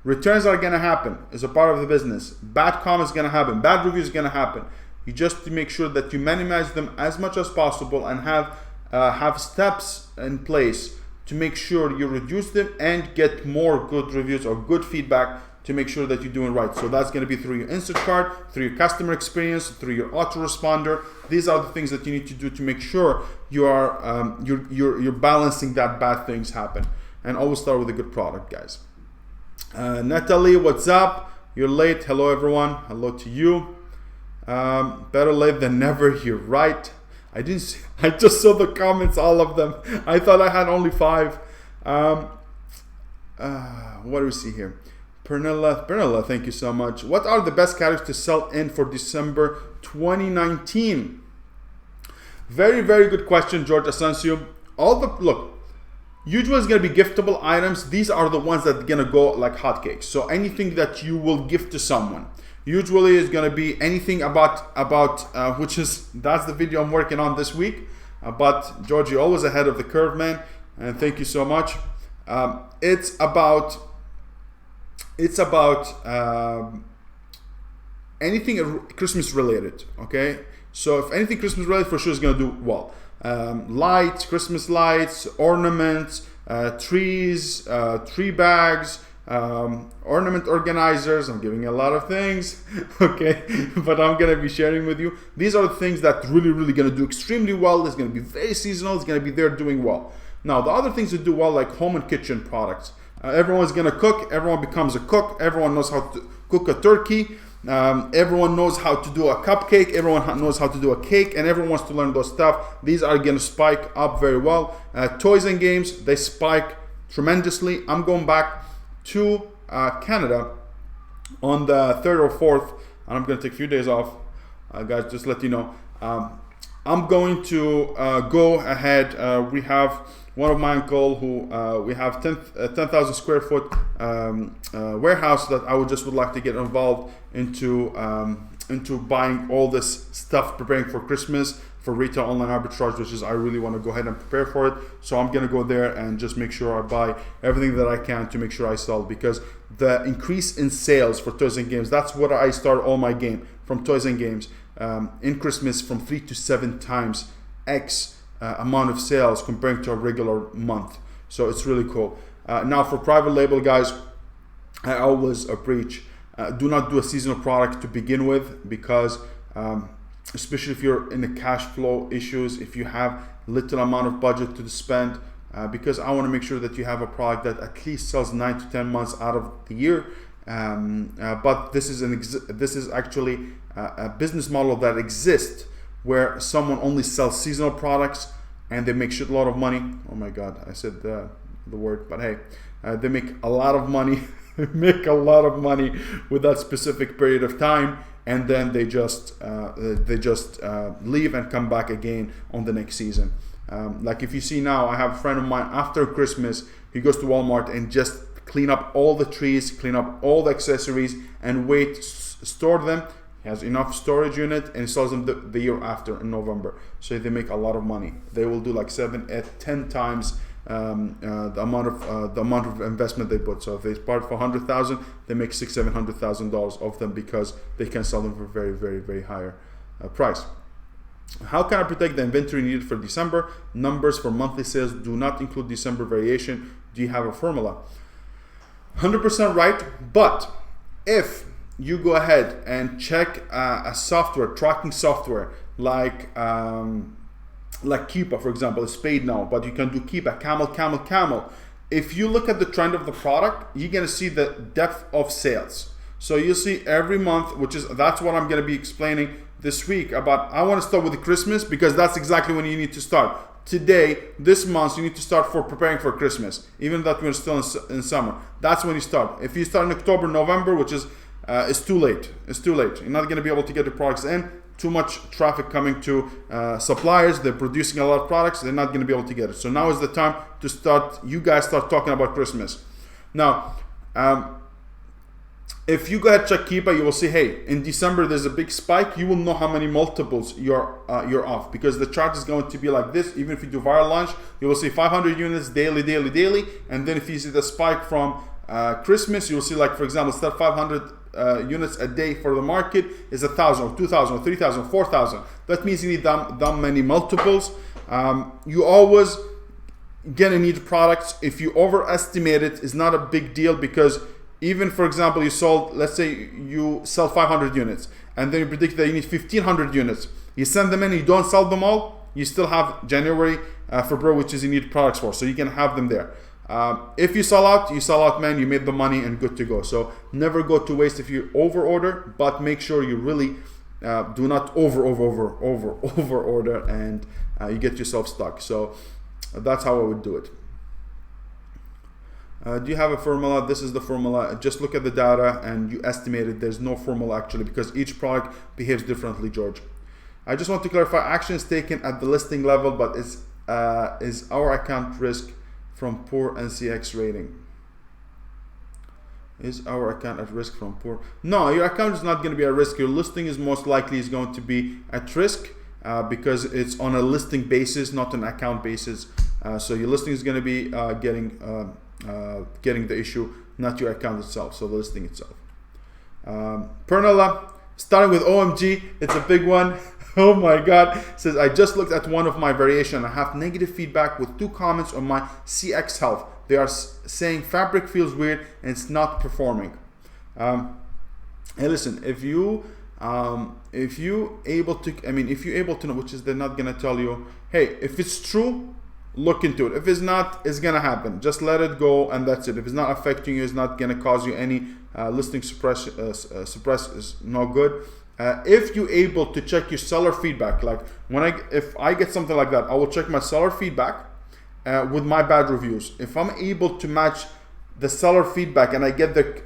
Returns are gonna happen as a part of the business. Bad comments gonna happen. Bad reviews gonna happen. You just to make sure that you minimize them as much as possible, and have steps in place to make sure you reduce them and get more good reviews or good feedback to make sure that you're doing right. So that's going to be through your instant card, through your customer experience, through your autoresponder. These are the things that you need to do to make sure you are you're balancing that bad things happen. And always start with a good product, guys. Natalie, what's up? You're late. Hello, everyone. Hello to you. Better late than never. You're right. I just saw the comments, all of them. I thought I had only 5. What do we see here? Pernilla, thank you so much. What are the best categories to sell in for December 2019? Very good question, George Asensio. Usually it's going to be giftable items. These are the ones that are going to go like hotcakes. So anything that you will gift to someone. Usually it's going to be anything about that's the video I'm working on this week. But George, you're always ahead of the curve, man, and thank you so much. It's about anything Christmas related. Okay, so if anything Christmas related, for sure is going to do well. Lights, Christmas lights, ornaments, trees, tree bags, ornament organizers. I'm giving a lot of things, okay, but I'm going to be sharing with you. These are the things that really going to do extremely well. It's going to be very seasonal. It's going to be there doing well. Now, the other things that do well, like home and kitchen products. Everyone's going to cook. Everyone becomes a cook. Everyone knows how to cook a turkey. Everyone knows how to do a cupcake. Everyone knows how to do a cake, and everyone wants to learn those stuff. These are going to spike up very well. Toys and games, they spike tremendously. I'm going back to Canada on the 3rd or 4th, and I'm going to take a few days off. Guys, just let you know. I'm going to go ahead. We have one of my uncle who we have 10,000 square foot warehouse that I would like to get involved into buying all this stuff, preparing for Christmas, for retail online arbitrage, which is I really want to go ahead and prepare for it. So I'm gonna go there and just make sure I buy everything that I can to make sure I sell, because the increase in sales for toys and games, that's what I start all my game from, toys and games, in Christmas, from 3 to 7 times X amount of sales comparing to a regular month. So it's really cool. Now for private label, guys, I always preach, do not do a seasonal product to begin with, because especially if you're in the cash flow issues, if you have little amount of budget to spend, because I want to make sure that you have a product that at least sells 9 to 10 months out of the year. But this is actually a business model that exists, where someone only sells seasonal products and they make shit lot of money. Oh my God, I said the word, but hey, they make a lot of money. Make a lot of money with that specific period of time, and then they just leave and come back again on the next season. Like if you see now, I have a friend of mine, after Christmas, he goes to Walmart and just clean up all the trees, clean up all the accessories, and store them. He has enough storage unit, and he sells them the year after in November. So they make a lot of money. They will do like 7, 8, 10 times the amount of investment they put. So if they start for 100,000, they make $600,000-$700,000 of them, because they can sell them for very higher price. How can I protect the inventory needed for December? Numbers for monthly sales do not include December variation. Do you have a formula? 100% right, but if you go ahead and check a software, tracking software, like Keepa, for example, is paid now, but you can do Keepa, Camel. If you look at the trend of the product, you're gonna see the depth of sales. So you'll see every month, that's what I'm gonna be explaining this week about. I want to start with Christmas, because that's exactly when you need to start. Today, this month, you need to start for preparing for Christmas, even that we're still in summer. That's when you start. If you start in October, November, which is it's too late. It's too late. You're not going to be able to get the products in. Too much traffic coming to suppliers. They're producing a lot of products. They're not going to be able to get it. So now is the time to start. You guys start talking about Christmas. Now, if you go ahead and check Keepa, you will see, hey, in December there's a big spike. You will know how many multiples you're off, because the chart is going to be like this. Even if you do viral launch, you will see 500 units daily, and then if you see the spike from Christmas, you will see, like for example, instead of 500 units a day for the market is 1,000 or 2,000 or 3,000 or 4,000. That means you need that many multiples. You always gonna need products. If you overestimate it, it's not a big deal, because even for example, let's say you sell 500 units, and then you predict that you need 1,500 units. You send them in, you don't sell them all, you still have January, February, which is you need products for, so you can have them there. If you sell out, man, you made the money and good to go. So never go to waste if you over order, but make sure you really do not over order, and you get yourself stuck. So that's how I would do it. Do you have a formula? This is the formula. Just look at the data and you estimate it. There's no formula actually, because each product behaves differently, George. I just want to clarify, actions taken at the listing level, but is our account risk from poor NCX rating? Is our account at risk from poor? No, your account is not going to be at risk. Your listing is most likely is going to be at risk because it's on a listing basis, not an account basis. So your listing is going to be getting the issue, not your account itself. So the listing itself. Pernilla, starting with OMG, it's a big one. Oh my God, says I just looked at one of my variation. I have negative feedback with 2 comments on my CX health. They are saying fabric feels weird and it's not performing. Hey, listen, if you able to know, which is they're not gonna tell you, hey, if it's true, look into it. If it's not, it's gonna happen. Just let it go and that's it. If it's not affecting you, it's not gonna cause you any listing suppress is no good. If you're able to check your seller feedback, like if I get something like that, I will check my seller feedback with my bad reviews. If I'm able to match the seller feedback and I get the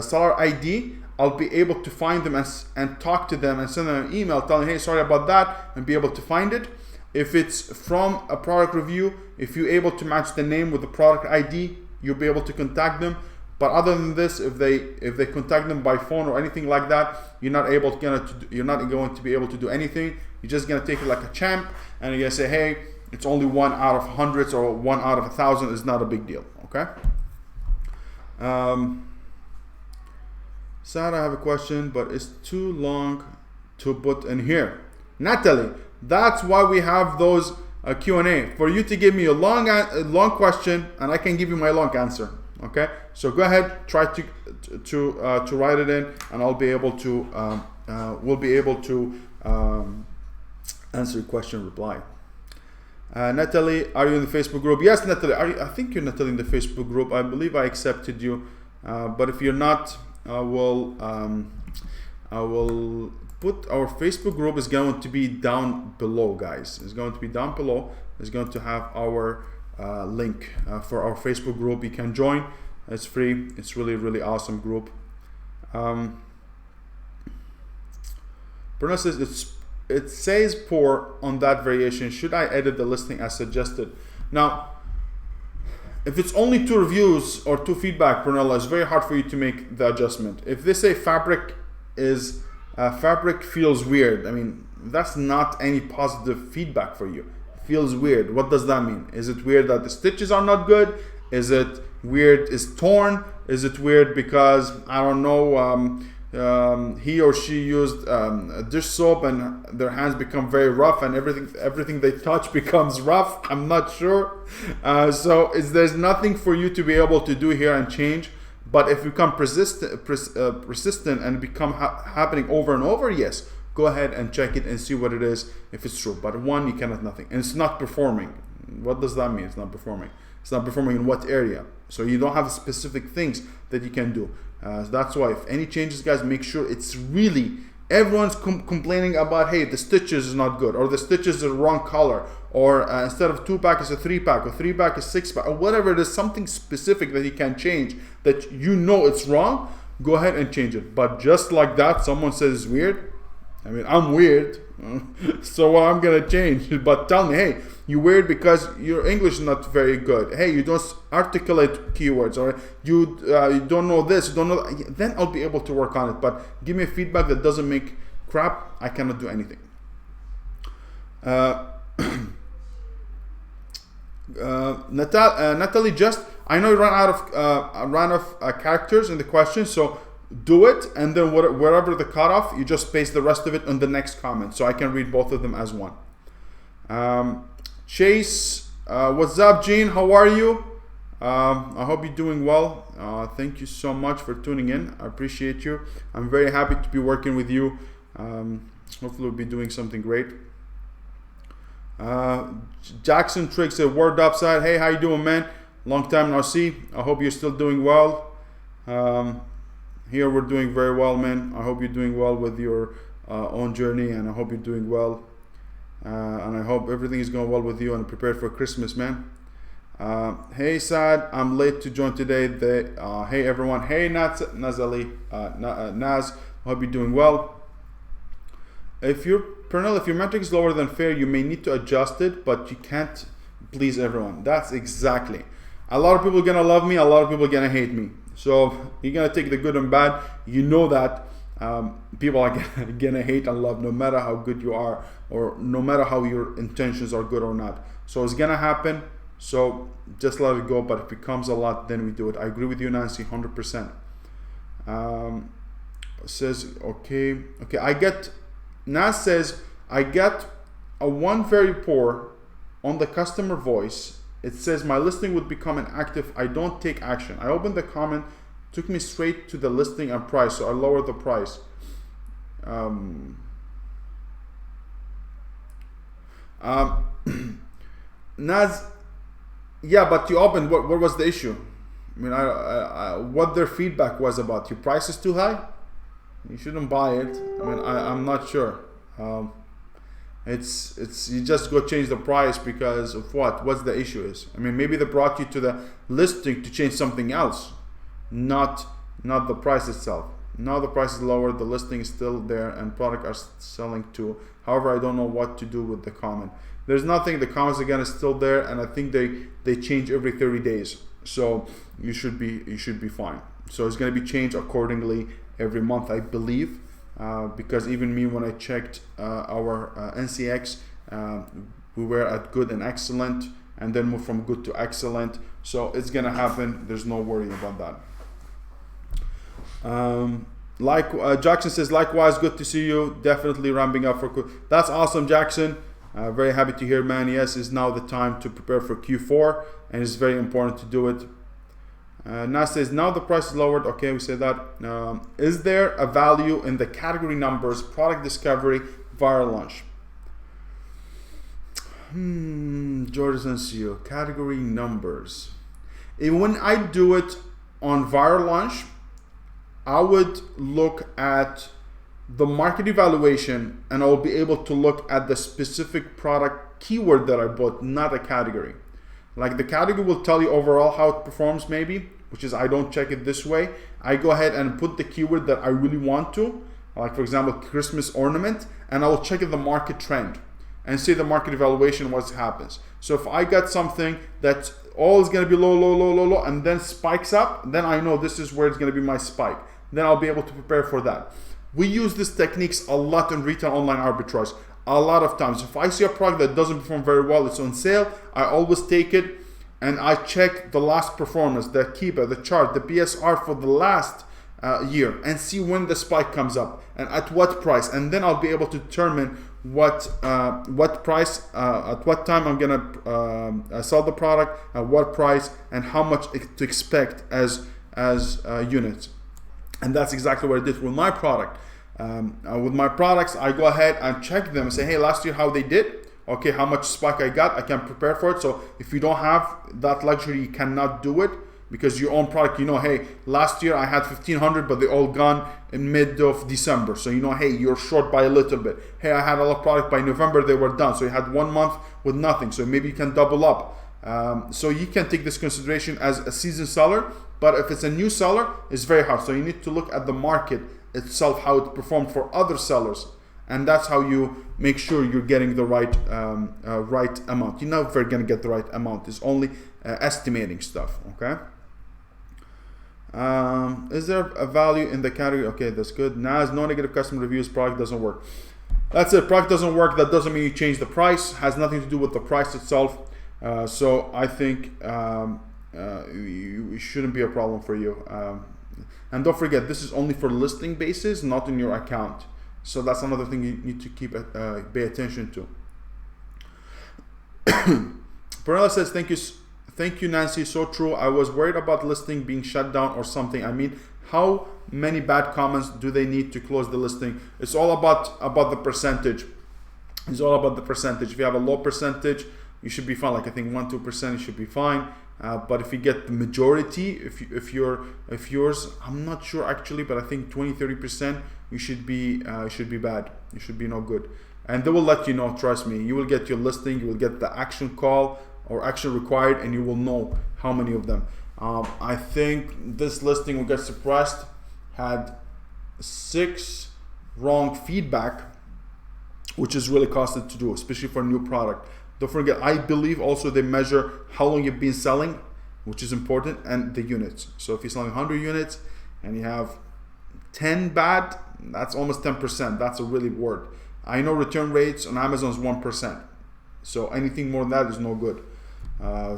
seller ID, I'll be able to find them and talk to them and send them an email telling, hey, sorry about that, and be able to find it. If it's from a product review, if you're able to match the name with the product ID, you'll be able to contact them. But other than this, if they contact them by phone or anything like that, you're not going to be able to do anything. You're just gonna take it like a champ, and you're gonna say, hey, it's only 1 out of hundreds or 1 out of 1,000. It's not a big deal. Okay. Sad, I have a question, but it's too long to put in here. Natalie, that's why we have those Q&A, for you to give me a long question, and I can give you my long answer. Okay, so go ahead, try to write it in, and I'll be able to we'll be able to answer your question, reply. Natalie, are you in the Facebook group? Yes, Natalie, I think you're Natalie in the Facebook group. I believe I accepted you, but if you're not, I will put our Facebook group is going to be down below, guys. It's going to be down below. It's going to have our link for our Facebook group. You can join. It's free. It's really awesome group. Bruno says it says poor on that variation. Should I edit the listing as suggested? Now, if it's only 2 reviews or 2 feedback, Brunella, it's very hard for you to make the adjustment. If they say fabric feels weird, I mean, that's not any positive feedback for you. Feels weird. What does that mean? Is it weird that the stitches are not good? Is it weird is torn? Is it weird because, I don't know, he or she used dish soap and their hands become very rough and everything they touch becomes rough? I'm not sure. So there's nothing for you to be able to do here and change. But if you become persistent and become happening over and over, yes, go ahead and check it and see what it is, if it's true. But one, you cannot nothing. And it's not performing. What does that mean? It's not performing. It's not performing in what area? So you don't have specific things that you can do. So that's why if any changes, guys, make sure it's really, everyone's complaining about, hey, the stitches is not good, or the stitches are the wrong color, or instead of 2-pack is a 3-pack, or 3-pack is 6-pack, or whatever it is, something specific that you can change that you know it's wrong, go ahead and change it. But just like that, someone says it's weird. I mean, I'm weird, so I'm gonna change. But tell me, hey, you're weird because your English is not very good. Hey, you don't articulate keywords, or you don't know this, you don't know that. Then I'll be able to work on it. But give me a feedback that doesn't make crap, I cannot do anything. Natalie, just I know you ran out of characters in the question, so do it, and then wherever the cutoff, you just paste the rest of it on the next comment, so I can read both of them as one. Chase, what's up, Gene? How are you? I hope you're doing well. Thank you so much for tuning in. I appreciate you. I'm very happy to be working with you. Hopefully we'll be doing something great. Jackson Triggs said, word upside. Hey, how you doing, man? Long time no see. I hope you're still doing well. Here we're doing very well, man. I hope you're doing well with your own journey, and I hope you're doing well. And I hope everything is going well with you and prepared for Christmas, man. Hey, Sad, I'm late to join today. Hey, everyone. Hey, Naz, I hope you're doing well. If your metric is lower than fair, you may need to adjust it, but you can't please everyone. That's exactly. A lot of people are gonna love me, a lot of people are gonna hate me. So you're gonna take the good and bad. You know that people are gonna hate and love no matter how good you are, or no matter how your intentions are good or not. So it's gonna happen. So just let it go. But if it becomes a lot, then we do it. I agree with you, Nancy, 100%. Says okay. Nas says I get a one very poor on the customer voice. It says my listing would become inactive. I don't take action. I opened the comment, took me straight to the listing and price, so I lowered the price. Naz, yeah, but you opened. What was the issue? I mean, what their feedback was about. Your price is too high. You shouldn't buy it. I mean, I'm not sure. It's you just go change the price because of what? What's the issue is? I mean, maybe they brought you to the listing to change something else, not the price itself. Now the price is lower, the listing is still there, and product are selling too. However, I don't know what to do with the comment. There's nothing. The comments again is still there, and I think they change every 30 days. So you should be fine. So it's going to be changed accordingly every month, I believe. Because even me, when I checked our NCX, we were at good and excellent, and then moved from good to excellent. So it's gonna happen. There's no worry about that. Jackson says, likewise, good to see you. Definitely ramping up for. That's awesome, Jackson. Very happy to hear, man. Yes, it's now the time to prepare for Q4, and it's very important to do it. Nas says, now the price is lowered. Okay, we said that. Is there a value in the category numbers, product discovery, viral launch? Jordan CEO, category numbers. When I do it on viral launch, I would look at the market evaluation, and I will be able to look at the specific product keyword that I bought, not a category. Like the category will tell you overall how it performs, maybe, which is I don't check it this way. I go ahead and put the keyword that I really want to, like for example, Christmas ornament, and I will check the market trend and see the market evaluation, what happens. So if I got something that all is going to be low, and then spikes up, then I know this is where it's going to be my spike. Then I'll be able to prepare for that. We use these techniques a lot in retail online arbitrage. A lot of times, if I see a product that doesn't perform very well, it's on sale, I always take it and I check the last performance, the Kiba, the chart, the BSR for the last year, and see when the spike comes up and at what price, and then I'll be able to determine what price, at what time I'm gonna sell the product, at what price, and how much to expect as units. And that's exactly what I did with my product. With my products, I go ahead and check them and say, hey, last year how they did, okay, how much spike I got, I can prepare for it. So if you don't have that luxury, you cannot do it, because your own product, you know, hey, last year I had 1,500, but they all gone in mid of December. So you know, hey, you're short by a little bit. Hey, I had a lot of product by November, they were done. So you had 1 month with nothing. So maybe you can double up. So you can take this consideration as a seasoned seller, but if it's a new seller, it's very hard. So you need to look at the market itself, how it performed for other sellers, and that's how you make sure you're getting the right amount. You're never going to get the right amount. It's only estimating stuff. Okay. Is there a value in the category? Okay, that's good. Now, no negative customer reviews. Product doesn't work. That's it. Product doesn't work. That doesn't mean you change the price. Has nothing to do with the price itself. So I think it shouldn't be a problem for you. And don't forget, this is only for listing basis, not in your account. So that's another thing you need to pay attention to. Perella says, thank you, Nancy. So true. I was worried about listing being shut down or something. I mean, how many bad comments do they need to close the listing? It's all about the percentage. It's all about the percentage. If you have a low percentage, you should be fine. Like I think 1-2%, you should be fine. But if you get the majority, if yours, I'm not sure actually, but I think 20-30%, you should be bad. You should be no good. And they will let you know. Trust me. You will get your listing. You will get the action call or action required, and you will know how many of them. I think this listing will get suppressed. Had 6 wrong feedback, which is really costly to do, especially for a new product. Don't forget, I believe also they measure how long you've been selling, which is important, and the units. So if you're selling 100 units and you have 10 bad, that's almost 10%. That's a really word. I know return rates on Amazon is 1%. So anything more than that is no good.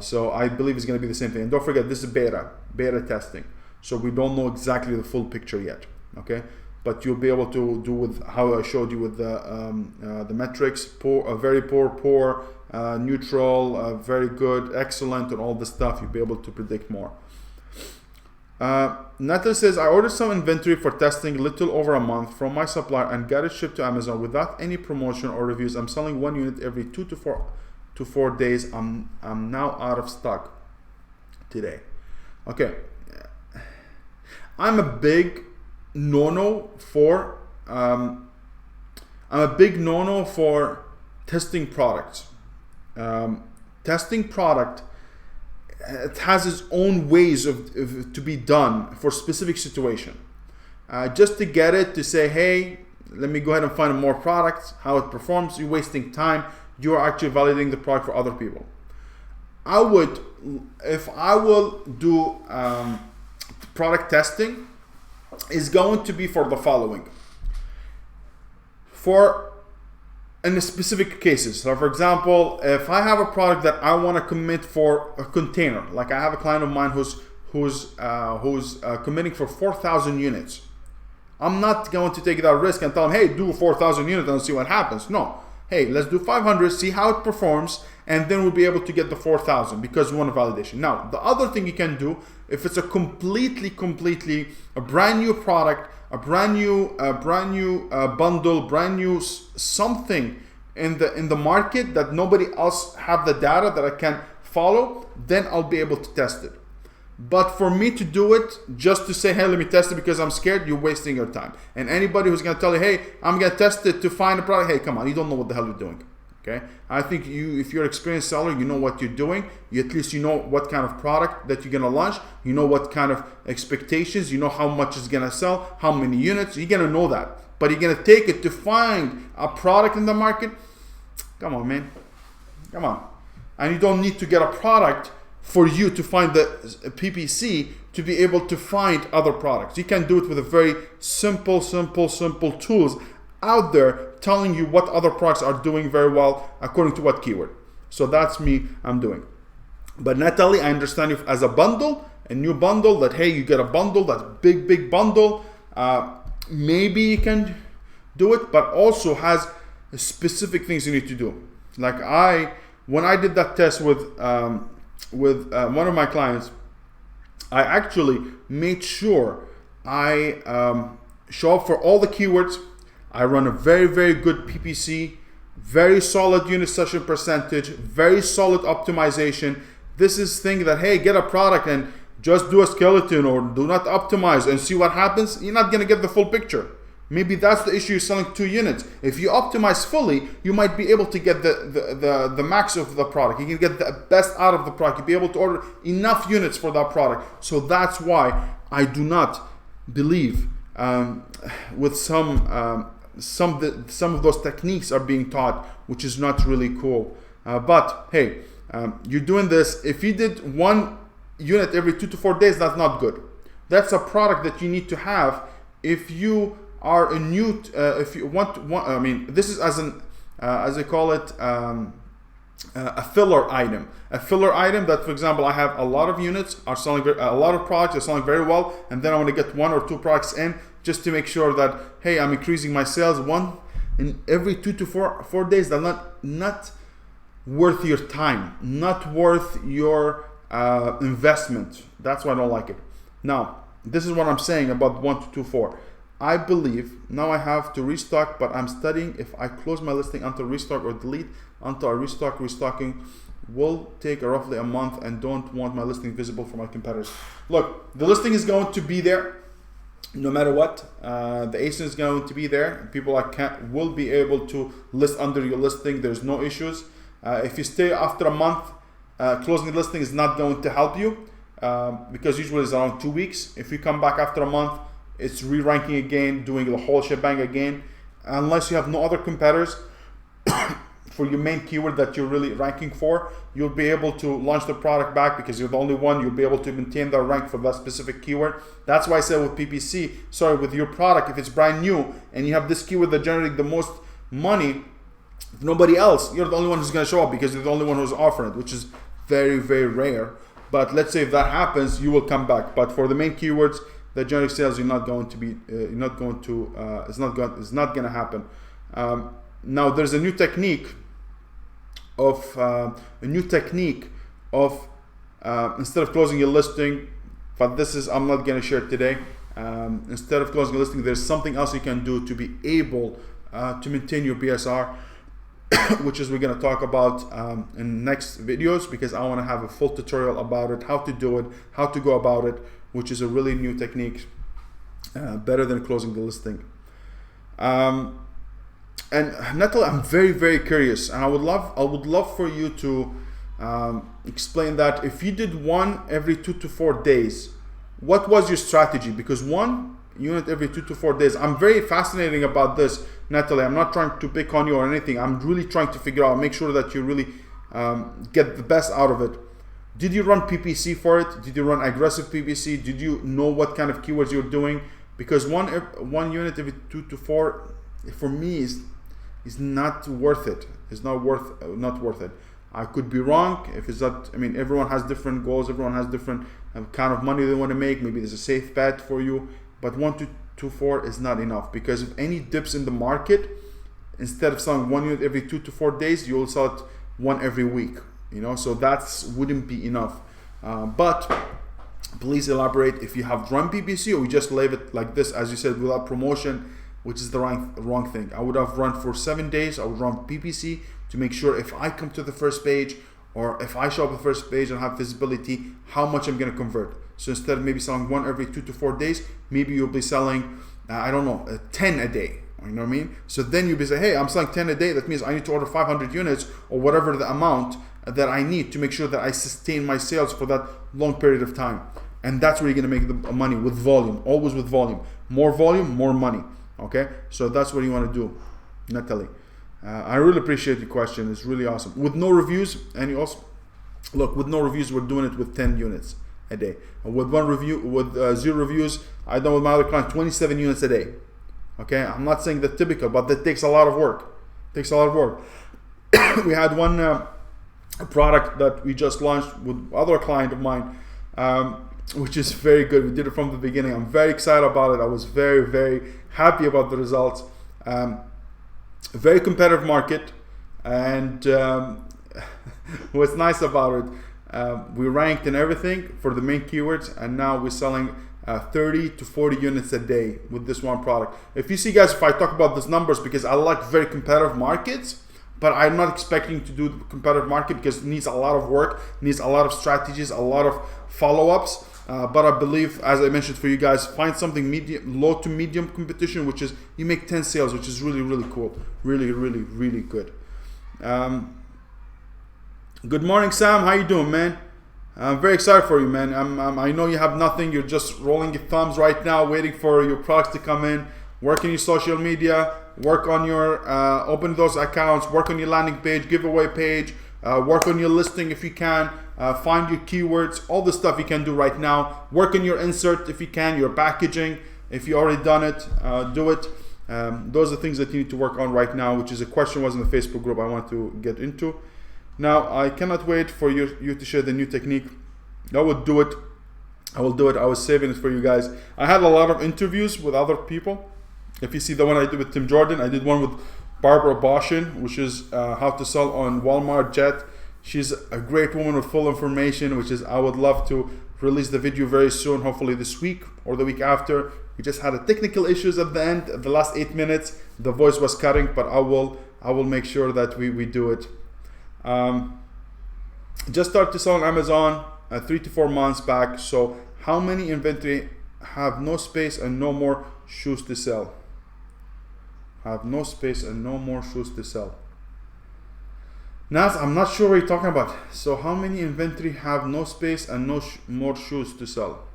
So I believe it's going to be the same thing. And don't forget, this is beta testing. So we don't know exactly the full picture yet. Okay, but you'll be able to do with how I showed you with the metrics: poor, very poor, neutral, very good, excellent, and all this stuff. You'll be able to predict more. Natalie says, I ordered some inventory for testing little over a month from my supplier and got it shipped to Amazon without any promotion or reviews. I'm selling 1 unit every 2 to 4 days. I'm now out of stock today. Okay, I'm a big no-no for testing products. Testing product, it has its own ways to be done for specific situation. Just to get it to say, hey, let me go ahead and find more products, how it performs, you're wasting time. You're actually validating the product for other people. If I will do product testing, is going to be for the following. In specific cases. So for example, if I have a product that I want to commit for a container, like I have a client of mine who's committing for 4,000 units. I'm not going to take that risk and tell him, hey, do 4,000 units and see what happens. No. Hey, let's do 500, see how it performs, and then we'll be able to get the 4,000 because we want a validation. Now, the other thing you can do, if it's a completely a brand new product, a brand new bundle, brand new something in the market that nobody else have the data that I can follow, then I'll be able to test it. But for me to do it just to say, hey, let me test it because I'm scared, you're wasting your time. And anybody who's going to tell you, hey, I'm going to test it to find a product, hey, come on, you don't know what the hell you're doing. Okay, I think if you're an experienced seller, you know what you're doing. At least you know what kind of product that you're gonna launch. You know what kind of expectations. You know how much it's gonna sell, how many units. You're gonna know that. But you're gonna take it to find a product in the market. Come on, man. Come on. And you don't need to get a product for you to find the PPC to be able to find other products. You can do it with a very simple tools out there telling you what other products are doing very well according to what keyword. So that's me, I'm doing. But Natalie, I understand if as a bundle, a new bundle, that hey, you get a bundle, that's big bundle, maybe you can do it, but also has specific things you need to do. Like when I did that test with one of my clients, I actually made sure I show up for all the keywords. I run a very good PPC, very solid unit session percentage, very solid optimization. This is thing that, hey, get a product and just do a skeleton or do not optimize and see what happens. You're not gonna get the full picture. Maybe that's the issue, you're selling 2 units. If you optimize fully, you might be able to get the max of the product. You can get the best out of the product. You'll be able to order enough units for that product. So that's why I do not believe with some of those techniques are being taught, which is not really cool. But hey, you're doing this. If you did 1 unit every 2 to 4 days, that's not good. That's a product that you need to have if you are a new. If you want, I mean, this is as I call it, a filler item. A filler item that, for example, I have a lot of units are selling, a lot of products are selling very well, and then I want to get 1 or 2 products in just to make sure that, hey, I'm increasing my sales 1 in every 2 to 4 days. That's not worth your time, not worth your investment. That's why I don't like it. Now, this is what I'm saying about 1 to 2, 4. I believe now I have to restock, but I'm studying if I close my listing until restock or delete until I restock. Restocking will take roughly a month and don't want my listing visible for my competitors. Look, the listing is going to be there no matter what. The ASIN is going to be there. People will be able to list under your listing. There's no issues. If you stay after a month, closing the listing is not going to help you because usually it's around 2 weeks. If you come back after a month, it's re-ranking again, doing the whole shebang again. Unless you have no other competitors, for your main keyword that you're really ranking for, you'll be able to launch the product back because you're the only one. You'll be able to maintain the rank for that specific keyword. That's why I said with PPC, sorry, with your product, if it's brand new and you have this keyword that generating the most money, if nobody else, you're the only one who's going to show up because you're the only one who's offering it, which is very, very rare. But let's say if that happens, you will come back. But for the main keywords that generate sales, you're not going to be, it's not going to happen. Now there's a new technique of instead of closing your listing, but this is, I'm not going to share it today. Instead of closing a listing, there's something else you can do to be able to maintain your BSR, which is we're going to talk about in next videos, because I want to have a full tutorial about it, how to do it, how to go about it, which is a really new technique, better than closing the listing. And Natalie, I'm very, very curious, and I would love for you to explain that. If you did one every 2 to 4 days, what was your strategy? Because one unit every 2 to 4 days, I'm very fascinating about this, Natalie. I'm not trying to pick on you or anything. I'm really trying to figure out, make sure that you really get the best out of it. Did you run PPC for it? Did you run aggressive PPC? Did you know what kind of keywords you're doing? Because one unit every 2 to 4, for me, is not worth it. It's not worth it. I could be wrong. If it's not, I mean, everyone has different goals. Everyone has different kind of money they want to make. Maybe there's a safe bet for you, but 1 to 4 is not enough, because if any dips in the market, instead of selling one unit every 2 to 4 days, you'll sell it one every week. You know, so that's wouldn't be enough. But please elaborate if you have run PPC, or you just leave it like this, as you said, without promotion, which is the wrong thing. I would have run for 7 days. I would run PPC to make sure if I come to the first page, or if I show up the first page and have visibility, how much I'm going to convert. So instead of maybe selling one every 2 to 4 days, maybe you'll be selling, I don't know, 10 a day. You know what I mean? So then you'll be saying, hey, I'm selling 10 a day. That means I need to order 500 units or whatever the amount that I need to make sure that I sustain my sales for that long period of time. And that's where you're going to make the money, with volume, always with volume. More volume, more money. Okay? So that's what you want to do, Natalie. I really appreciate your question. It's really awesome. With no reviews, and you also, look, with no reviews, we're doing it with 10 units a day. And with 0 reviews, I done with my other client 27 units a day. Okay? I'm not saying the typical, but that takes a lot of work. It takes a lot of work. We had one a product that we just launched with other client of mine, which is very good. We did it from the beginning. I'm very excited about it. I was very, very happy about the results. Very competitive market, and what's nice about it, we ranked in everything for the main keywords, and now we're selling 30 to 40 units a day with this one product. If you see, guys, if I talk about these numbers, because I like very competitive markets, but I'm not expecting to do the competitive market because it needs a lot of work, needs a lot of strategies, a lot of follow-ups. But I believe, as I mentioned for you guys, find something low to medium competition, which is you make 10 sales, which is really, really cool. Really, really, really good. Good morning, Sam. How you doing, man? I'm very excited for you, man. I know you have nothing. You're just rolling your thumbs right now, waiting for your products to come in. Work on your social media. Work on your open those accounts. Work on your landing page, giveaway page. Work on your listing if you can. Find your keywords. All the stuff you can do right now. Work on your insert if you can. Your packaging, if you already done it, do it. Those are things that you need to work on right now, which is a question was in the Facebook group I want to get into. Now, I cannot wait for you to share the new technique. I will do it. I was saving it for you guys. I had a lot of interviews with other people. If you see the one I did with Tim Jordan, I did one with Barbara Boshin, which is how to sell on Walmart Jet. She's a great woman with full information, which is, I would love to release the video very soon, hopefully this week or the week after. We just had a technical issues at the end, at the last 8 minutes. The voice was cutting, but I will make sure that we do it. Just started to sell on Amazon 3 to 4 months back. So how many inventory have no space and no more shoes to sell? Have no space and no more shoes to sell. Nas, I'm not sure what you're talking about. So how many inventory have no space and no more shoes to sell?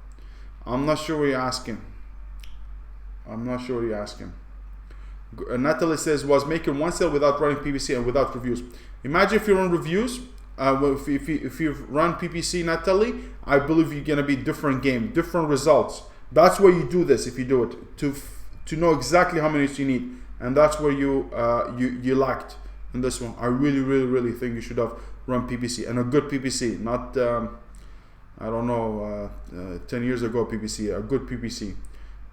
I'm not sure what you're asking. Natalie says, was making one sale without running PPC and without reviews. Imagine if you run reviews. If you run PPC, Natalie, I believe you're gonna be different game, different results. That's where you do this. If you do it to know exactly how many you need, and that's where you lacked in this one. I really think you should have run PPC, and a good PPC, not I don't know 10 years ago PPC, a good PPC.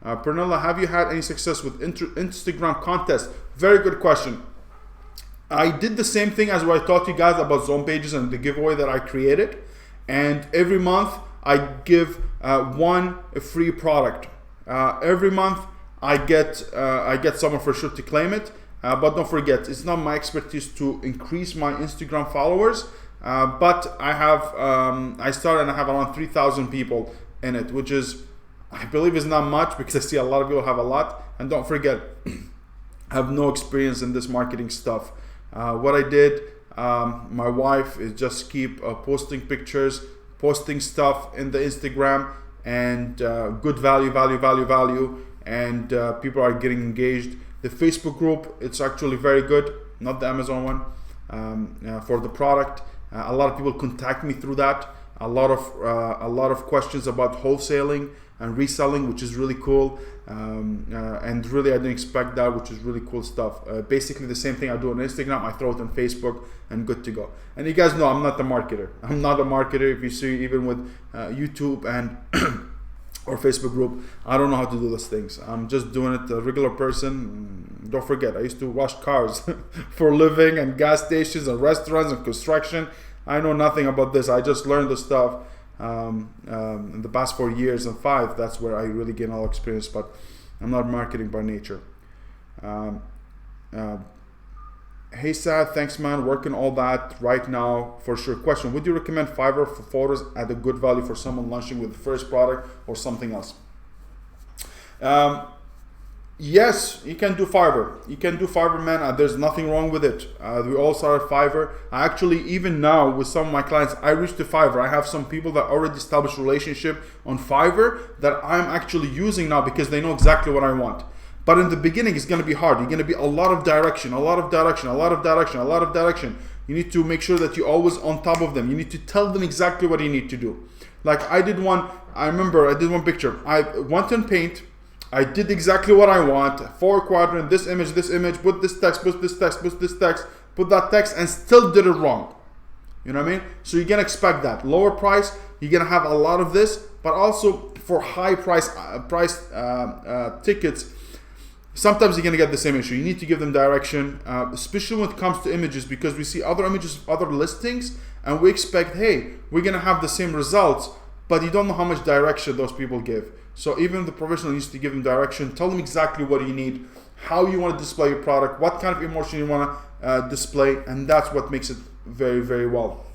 Pernilla, have you had any success with Instagram contests? Very good question. I did the same thing as what I taught you guys about zone pages and the giveaway that I created, and every month I give one free product. Every month I get someone for sure to claim it, but don't forget, it's not my expertise to increase my Instagram followers, but I have I started and I have around 3,000 people in it, which is, I believe, is not much, because I see a lot of people have a lot. And don't forget, I have no experience in this marketing stuff. What I did, my wife, is just keep posting pictures, posting stuff in the Instagram, and good value, and people are getting engaged. The Facebook group, it's actually very good, not the Amazon one, for the product. A lot of people contact me through that. A lot of questions about wholesaling and reselling, which is really cool, and really I didn't expect that, which is really cool stuff. Basically the same thing I do on Instagram, I throw it on Facebook, and good to go. And you guys know I'm not the marketer. I'm not a marketer. If you see, even with YouTube and or Facebook group, I don't know how to do those things. I'm just doing it, a regular person. Don't forget, I used to wash cars for a living, and gas stations and restaurants and construction. I know nothing about this. I just learned the stuff in the past 4 years and 5. That's where I really gain all experience, but I'm not marketing by nature. Hey Sad, thanks man, working all that right now for sure. Question, would you recommend Fiverr for photos at a good value for someone launching with the first product or something else? Yes, you can do Fiverr. You can do Fiverr, man. There's nothing wrong with it. We all started Fiverr. I actually, even now with some of my clients, I reach to Fiverr. I have some people that already established relationship on Fiverr that I'm actually using now, because they know exactly what I want. But in the beginning, it's going to be hard. You're going to be a lot of direction. You need to make sure that you're always on top of them. You need to tell them exactly what you need to do. Like I did one, I remember I did one picture. I went in Paint. I did exactly what I want. 4 quadrant, this image, put this text, put this text, put this text, put that text, and still did it wrong. You know what I mean? So you're going to expect that. Lower price, you're going to have a lot of this, but also for high price tickets, sometimes you're going to get the same issue. You need to give them direction, especially when it comes to images, because we see other images, other listings, and we expect, hey, we're going to have the same results, but you don't know how much direction those people give. So even the professional needs to give them direction, tell them exactly what you need, how you want to display your product, what kind of emotion you want to display, and that's what makes it very well.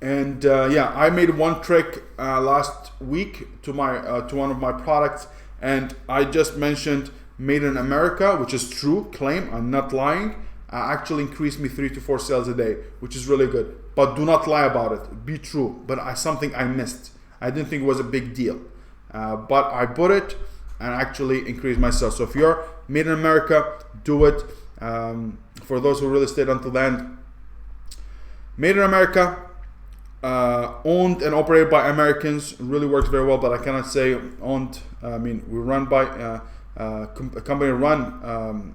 And yeah, I made one trick last week to one of my products, and I just mentioned made in America, which is true claim, I'm not lying. Actually increased me 3 to 4 sales a day, which is really good. But do not lie about it, be true. But something I missed. I didn't think it was a big deal. But I put it and actually increased my sales. So if you're made in America, do it. For those who really stayed until the end, made in America, owned and operated by Americans, really works very well. But I cannot say owned. I mean, we run by a company run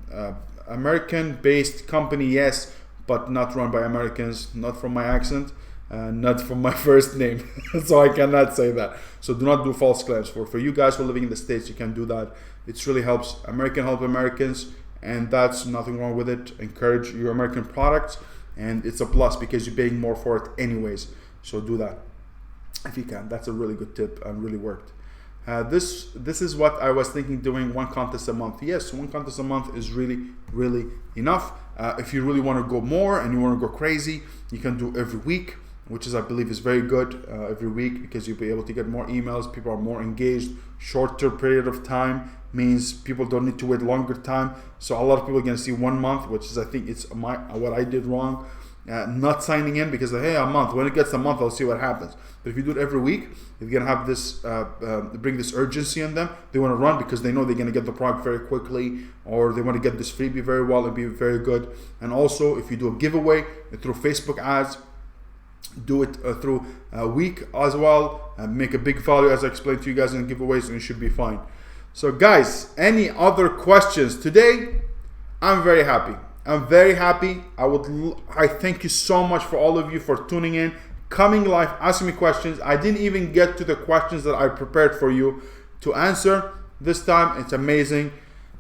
American-based company, yes, but not run by Americans. Not from my accent. Not from my first name. So I cannot say that. So do not do false claims. For you guys who are living in the States, you can do that. It really helps. American help Americans, and that's nothing wrong with it. Encourage your American products, and it's a plus because you're paying more for it anyways. So do that if you can. That's a really good tip and really worked. This is what I was thinking, doing one contest a month. Yes, one contest a month is really enough. If you really want to go more and you want to go crazy, you can do every week, which is, I believe, is very good every week, because you'll be able to get more emails. People are more engaged. Shorter period of time means people don't need to wait longer time. So a lot of people are going to see 1 month, which is, I think, it's what I did wrong. not signing in because hey, a month, when it gets a month I'll see what happens. But if you do it every week, you're gonna have this bring this urgency in them. They want to run because they know they're gonna get the product very quickly, or they want to get this freebie very well and be very good. And also, if you do a giveaway through Facebook ads, do it through a week as well, make a big value as I explained to you guys in giveaways, and it should be fine. So guys, any other questions today? I'm very happy. I'm very happy. I thank you so much for all of you for tuning in, coming live, asking me questions. I didn't even get to the questions that I prepared for you to answer this time. It's amazing.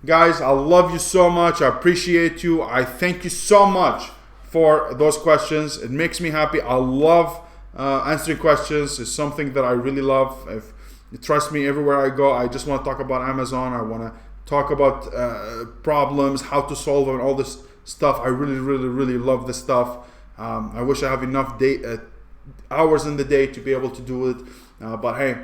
Guys, I love you so much. I appreciate you. I thank you so much for those questions. It makes me happy. I love answering questions. It's something that I really love. If you trust me, everywhere I go, I just want to talk about Amazon. I want to talk about problems, how to solve them, all this stuff. I really love this stuff. I wish I have enough hours in the day to be able to do it. But hey,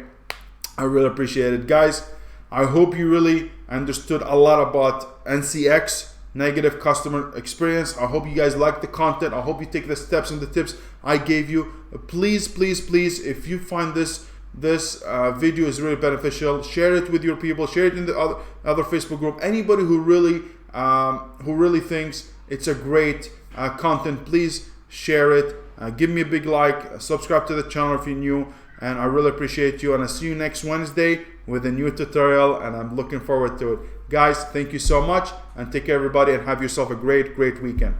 I really appreciate it. Guys, I hope you really understood a lot about NCX, negative customer experience. I hope you guys like the content. I hope you take the steps and the tips I gave you. Please, if you find this video is really beneficial, share it with your people, share it in the other Facebook group. Anybody who really thinks it's a great content, please share it. Give me a big like, subscribe to the channel if you're new, and I really appreciate you. And I'll see you next Wednesday with a new tutorial, and I'm looking forward to it. Guys, thank you so much, and take care everybody, and have yourself a great weekend.